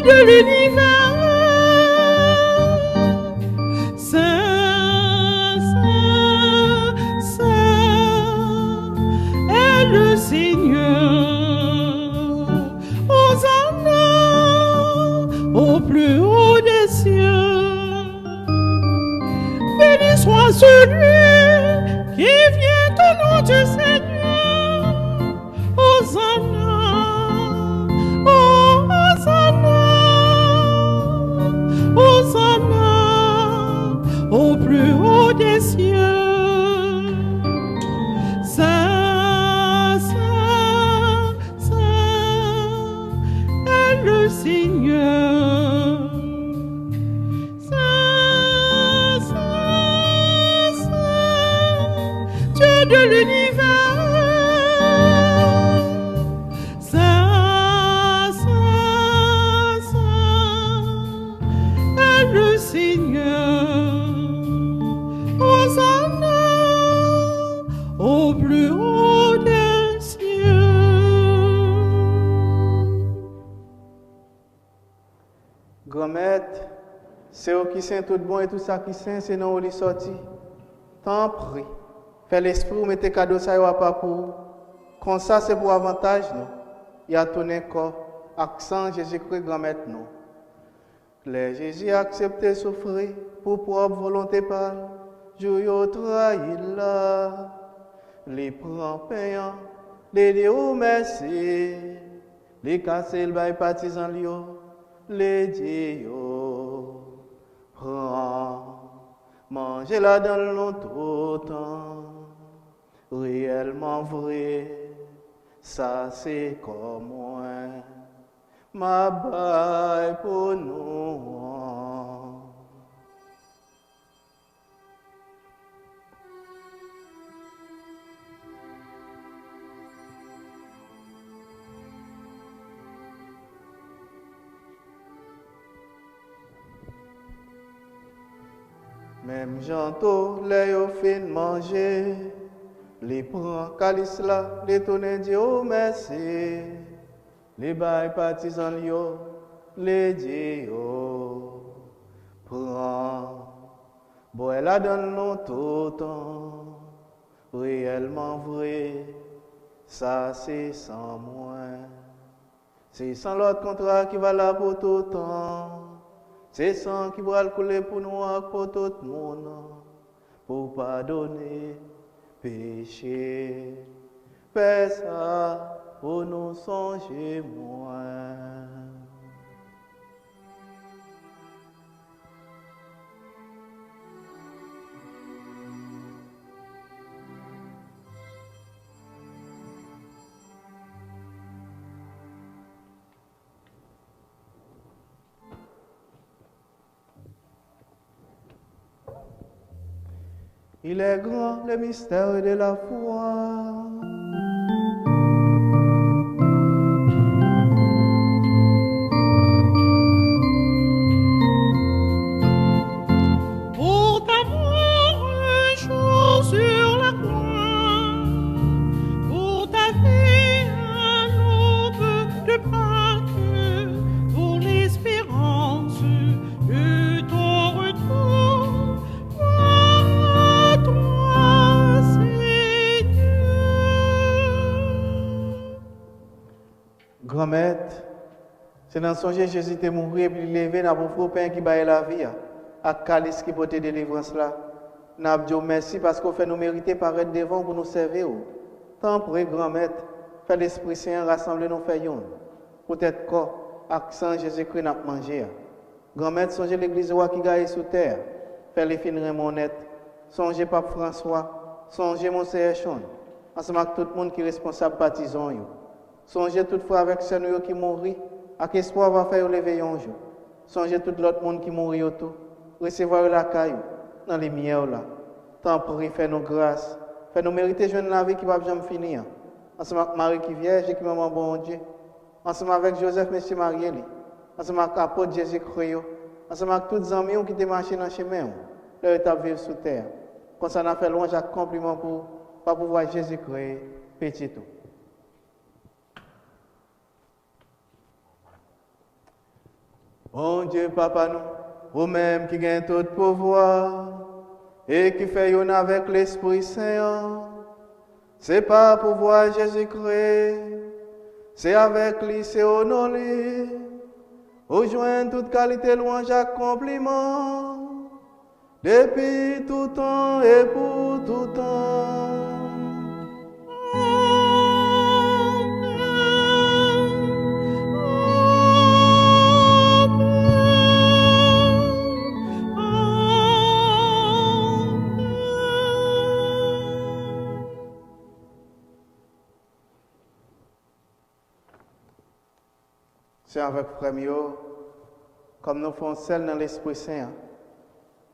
De l'univers, Saint, Saint, Saint est le Seigneur. Hosanna au plus haut des cieux. Béni soit celui qui vient au nom du Seigneur. Hosanna, oh Hosanna. Hosanna au plus haut des cieux. Saint, Saint, Saint est le Seigneur. Saint, Saint, Saint, Dieu de l'univers. Le Seigneur, Hosanna au plus haut des cieux. Grand-mère, c'est eux qui sont tout bon et tout ça qui sont, c'est non où ils sortent. Tant prie, fais l'esprit ou mettez cadeau ça y pas pour. Comme ça, c'est pour avantage, non? Il y a ton corps, accent Jésus-Christ, grand-mère, non? Les Jésus a accepté souffrir pour propre volonté par Dieu trahi là. Les prend payant les Dieu merci, les casser le bail partisan lio, les Dieu prends, manger là dans le tout temps, réellement vrai, ça c'est comme moi, ma baille pour nous. Même j'entends les fin manger, les prend calice là, les tourner Dieu merci, les bails partisans lio, les Dieu prend, bois là dans nous tout temps, réellement vrai, ça c'est sans moi, c'est sans l'autre contrat qui va là pour tout temps. C'est sang qui va couler pour nous, pour tout le monde, pour pardonner péché. Fais ça pour nous songer moins. Il est grand le mystère de la foi. Pour ta mort un jour sur la croix, pour ta vie un aube de Pâques, pour l'espérance de ton retour. Grand-mère, c'est dans son Jésus est mort et puis levé dans mon pain qui baille la vie, à calice qui porte délivrance là. N'a dit merci parce qu'on fait nous mériter paraître devant pour nous servir. Tant pour grand-mère, fait l'Esprit Saint rassembler nos faillons. Peut-être corps, accent Jésus-Christ n'a mangé. Grand-mère, songez l'église qui gagne sous terre, fait les fins Raymondette, songez Pape François, songez Monseigneur Chon, ensemble avec tout le monde qui est responsable baptisant. Songez toutefois avec ceux qui mourent, à qu'espoir va faire lever un jour. Songez tout l'autre monde qui mourit autour, recevoir la caillou dans les miens là. Tant pour y faire nos grâces, faire nous mériter de la vie qui va jamais finir. Ensemble avec Marie qui vierge et qui maman bon Dieu. Ensemble avec Joseph, Monsieur Marielle. Ensemble avec l'apôtre Jésus-Christ. Ensemble avec tous les amis qui te marchent dans le chemin. Leur état vivre sous terre. Quand ça n'a fait loin, j'ai compliment pour pouvoir Jésus-Christ petit tout. Bon Dieu, Papa, nous, vous-même qui gagnez tout pouvoir et qui fait une avec l'Esprit Saint, c'est pas pouvoir Jésus-Christ, c'est avec lui, c'est honoré. Rejoindre toute qualité, louange, accomplissement, depuis tout temps et pour tout temps. C'est avec frère, comme nous faisons celle dans l'Esprit Saint,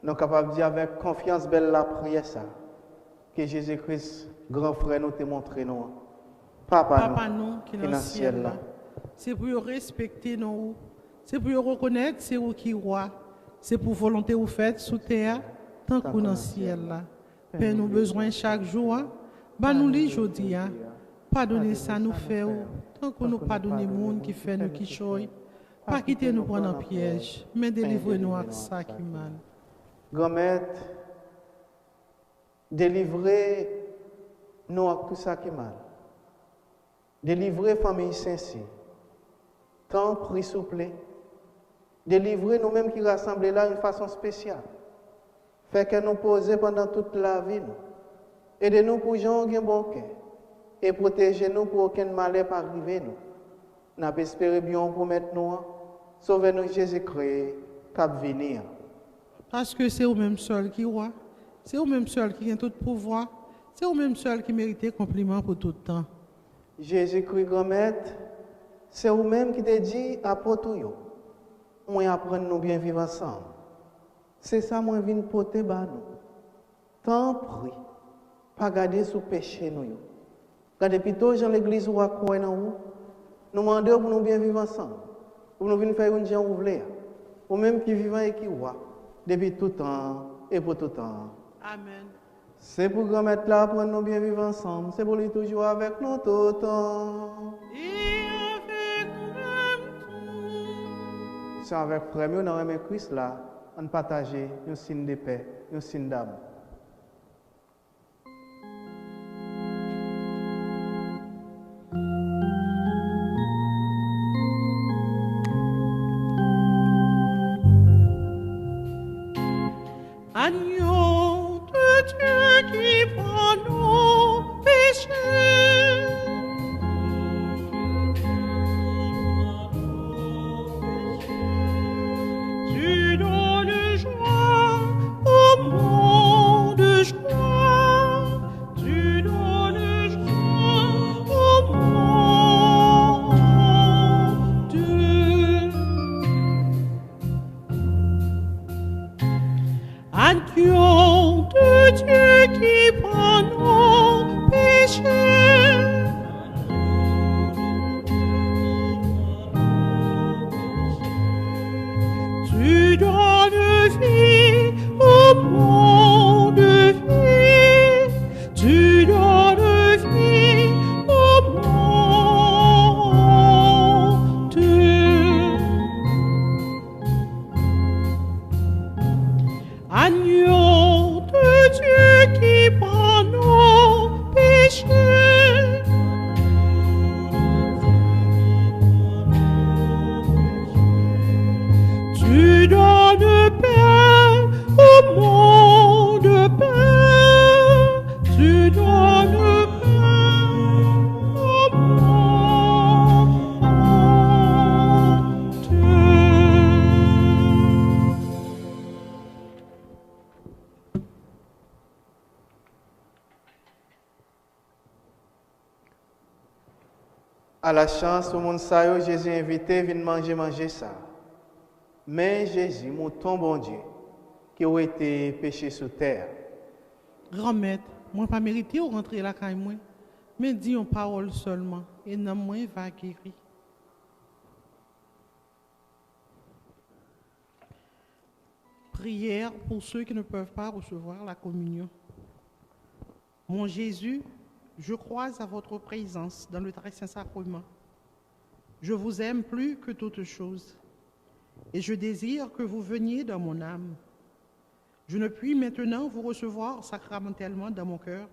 nous sommes capables de dire avec confiance belle la prière ça, que Jésus-Christ, grand frère, nous te montré nous. Papa nous qui est dans le ciel là. C'est pour respecter nous, c'est pour reconnaître c'est vous qui roi, c'est pour volonté vous faites sous terre, tant que dans le ciel là. Père nous besoin chaque jour, bah nous les aujourd'hui, pardonnez ça nous fait. Tant que nous pardonnons les gens qui fait nous qui choy, pas quitter nous prendre en piège, mais délivrez-nous à ça qui mal. Grand-mère, délivrez-nous à tout ça qui mal. Délivrez famille sincère. Tant prie souple. Délivrez nous-mêmes qui rassemblent là d'une façon spéciale. Fait que nous poser pendant toute la vie. Aidez-nous pour gens qui ont bon cœur. et protégez-nous pour aucun malheur pas arriver nous. Nous espérons bien pour maintenant. Sauvez-nous Jésus-Christ, cap venir. Parce que c'est au même seul qui roi, c'est au même seul qui a tout pouvoir, c'est au même seul qui mérite compliment pour tout le temps. Jésus-Christ, grand maître, c'est vous-même qui t'a dit à Potoyo. Moi apprendre nous bien vivre ensemble. C'est ça moi viens porter bas nous. Tant prie, pas garder sous péché nous. Gardez plutôt dans l'église ou à quoi nous demandons pour nous bien vivre ensemble. Pour nous venir faire une gens ouvrir. Ou même qui vivent et qui voient depuis tout temps et pour tout temps. Amen. C'est pour grand maître là pour nous bien vivre ensemble. C'est pour lui toujours avec nous tout le temps. Et avec nous. C'est avec frère, nous avons Christ là, on partage un signe de paix, un signe d'amour. Agneau de Dieu qui prend nos péchés. Tu donnes joie au monde, joie. Tu donnes joie au monde. Agneau de Dieu qui prend nos péchés. Tu donnes vie au monde, vie. Tu donnes vie au monde. Agneau de Dieu qui prend nos péchés. Tu donnes paix au monde, paix. Tu donnes paix au monde. À la chance, au monde ça, Jésus invité, viens manger ça. Mais Jésus, mon ton bon Dieu, qui a été péché sur terre. Grand maître, moi pas mérité de rentrer la caille moi, mais dis une parole seulement et non moins va guérir. Prière pour ceux qui ne peuvent pas recevoir la communion. Mon Jésus, je crois à votre présence dans le très saint sacrement. Je vous aime plus que toute chose et je désire que vous veniez dans mon âme. Je ne puis maintenant vous recevoir sacramentellement dans mon cœur.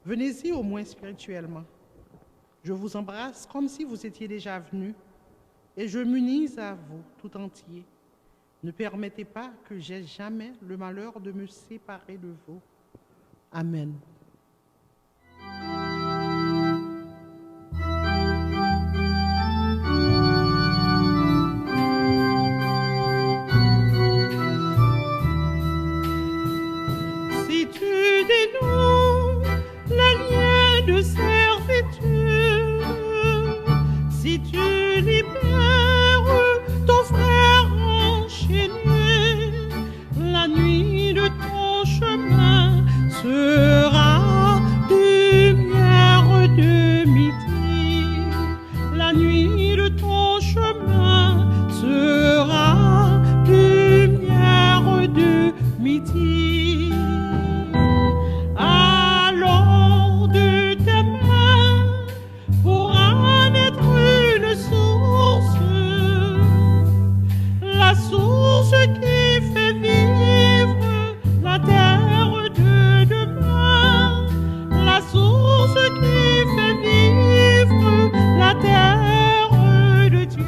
Venez-y au moins spirituellement. Je vous embrasse comme si vous étiez déjà venu et je m'unis à vous tout entier. Ne permettez pas que j'aie jamais le malheur de me séparer de vous. Amen. Si tu dénoues les liens de servitude, si tu libères ton frère enchaîné, la nuit de ton chemin sera lumière de midi. La nuit de ton chemin sera lumière de midi. Alors de tes mains pourra naître une source, la source qui fait vivre la terre de demain, la source qui fait vivre la terre de Dieu.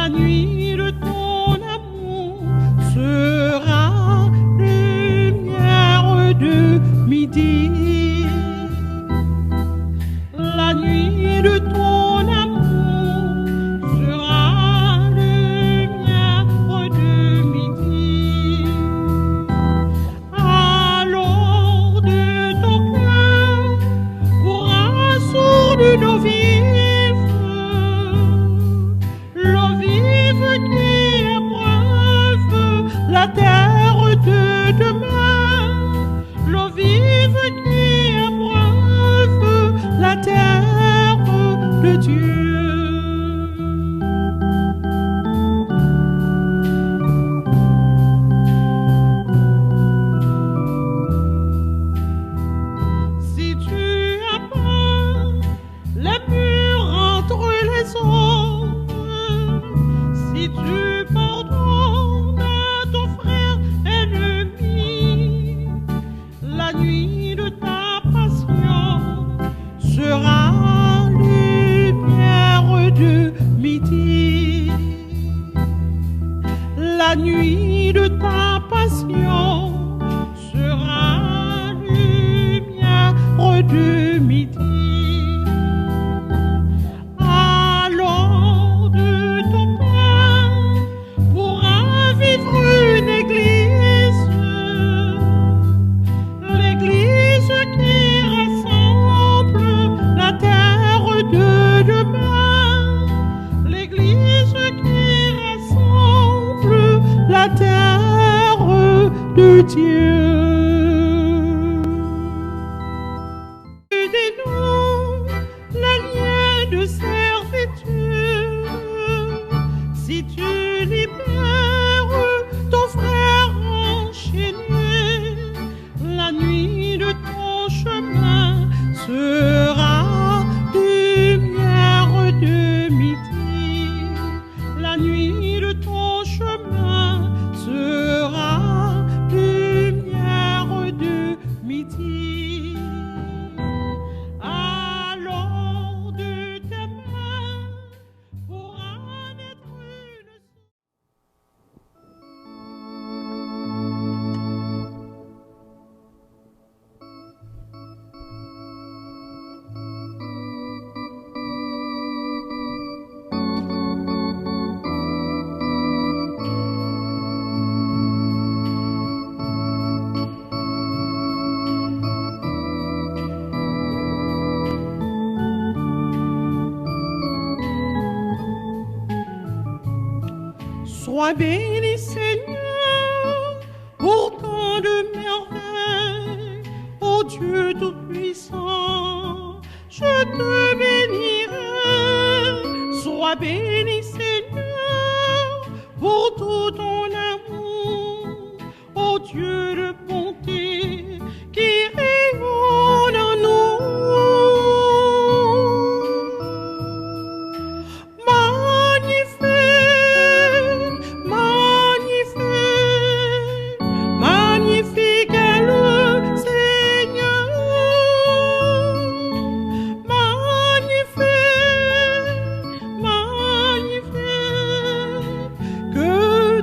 La nuit de ton amour sera lumière de midi. La nuit de ton amour sera lumière de midi. Alors de ton cœur pourra sourd nos vives, l'eau vive qui épreuve la terre de demain, l'eau vive qui épreuve la terre de Dieu. Si tu apprends les murs entre les hommes, si tu pardonnes à ton frère ennemi, la nuit de ta passion sera lumière de midi. La nuit de ta passion sera lumière de midi. Alors de ton pain pourra vivre une église, l'église qui rassemble la terre de demain, l'église qui rassemble la terre de Dieu. Aidez-nous les liens de servitude. Si tu libères ton frère enchaîné, la nuit de ton chemin sera lumière de midi. La nuit de ton chemin sera lumière de midi. Alors de tes mains pourra naître une Sois béni, Seigneur, pour tant de merveilles, ô Dieu Tout-Puissant, je te bénirai. Sois béni, Seigneur, pour tout ton amour, ô Dieu de bonté, qui rayonne en nous. Magnifique est le Seigneur, magnifique, magnifique, que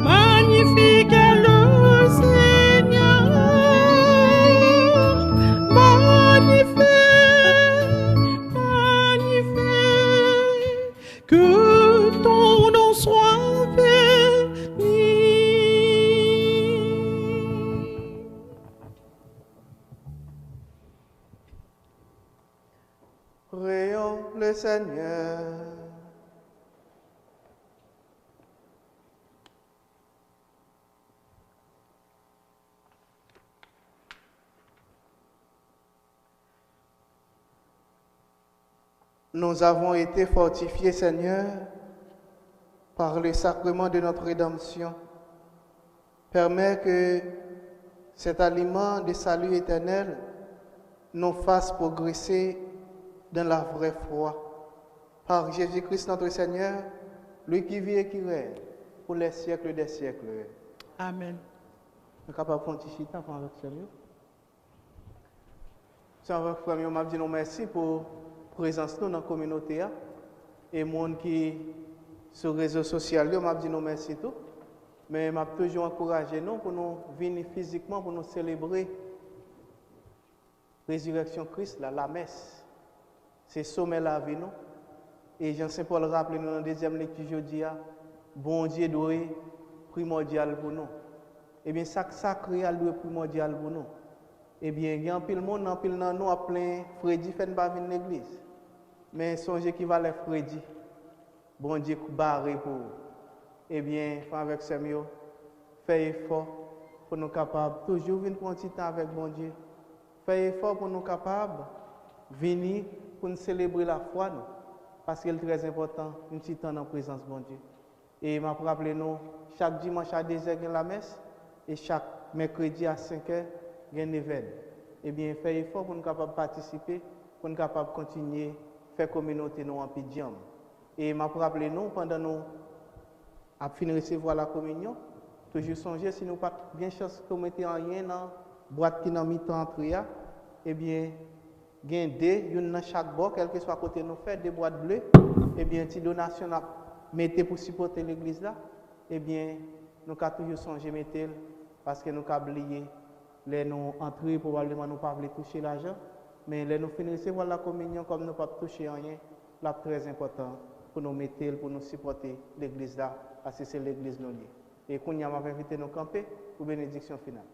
magnifique est le Seigneur. Magnifique, magnifique, que ton nom soit béni. Prions le Seigneur. Nous avons été fortifiés, Seigneur, par le sacrement de notre rédemption. Permets que cet aliment de salut éternel nous fasse progresser dans la vraie foi. Par Jésus-Christ notre Seigneur, lui qui vit et qui règne pour les siècles des siècles. Amen. Nous sommes capables de continuer avec Seigneur. C'est avec frère, je m'a dit nous merci pour la présence dans la communauté et les gens qui sur les réseaux sociaux, je m'a dit nous merci tout. Mais je m'a toujours encouragé nous pour nous venir physiquement pour nous célébrer la résurrection de Christ, la messe. C'est sommet la vie nous. Et Jean-Saint-Paul rappelle nous dans la deuxième lecture aujourd'hui, bon Dieu doit être primordial pour nous. Eh bien, ça sacré doit être primordial pour nous. Eh bien, il y a un peu de monde, un peu de nous, à plein Freddy, fait pas venir l'église. Mais songez qui va les Freddy. Bon Dieu barré pour vous. Eh bien, avec ce mieux, faites effort pour nous capables toujours venir prendre un petit temps avec bon Dieu. Faites effort pour nous capables venir pour nous célébrer la foi, nous, parce qu'il est très important, un petit temps dans la présence de bon Dieu. Et je me rappelle, nous, chaque dimanche à 2h, il y a la messe, et chaque mercredi à 5h, il y a un événement. Eh bien, faites effort pour nous capables de participer, pour nous capables de continuer à faire communauté nous en pidjam. Et je me rappelle, nous, pendant nous à finir de recevoir la communion, toujours songer si nous n'avons pas bien chance de mettre en rien dans la boîte qui est dans mi-temps entre eux, eh bien, il y a une dans chaque bord, quel que soit côté nous fait, des boîtes bleues, eh bien, une donation à mettre pour supporter l'église là, eh bien, nous avons toujours songer mettre parce que nous avons oublié les nous entrer probablement nous pas toucher l'argent, mais les nous finir recevoir la communion comme nous pas toucher rien, là très important pour nous mettre pour nous supporter l'église là. Parce que c'est l'église non liée. Et qu'on y a invité nous camper pour bénédiction finale.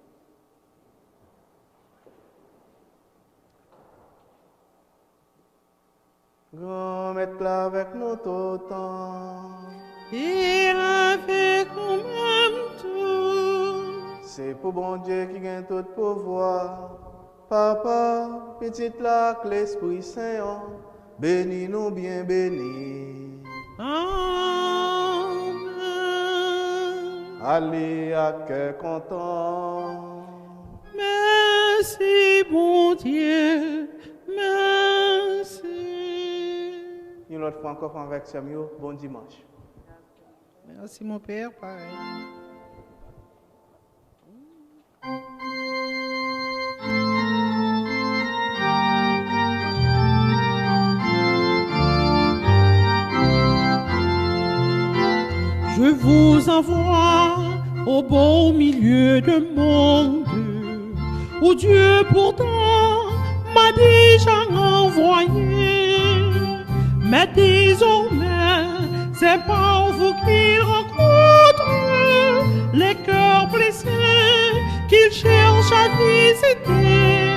Grand maître là avec nous tout le temps. Et avec nous-mêmes tout. C'est pour bon Dieu qui gagne tout pouvoir. Papa, petite là, que l'Esprit Saint, bénis nous bien bénis. Amen. Allez à cœur content. Merci, bon Dieu, merci. Une autre fois encore avec Samuel, bon dimanche. Merci, mon Père, pareil. Je vous envoie au beau milieu du monde, où Dieu pourtant m'a déjà envoyé. Mais désormais, c'est par vous qu'il rencontre les cœurs blessés qu'il cherche à visiter.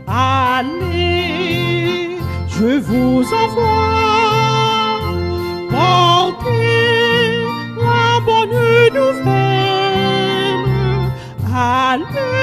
Allez, je vous envoie porter la bonne nouvelle. Allez.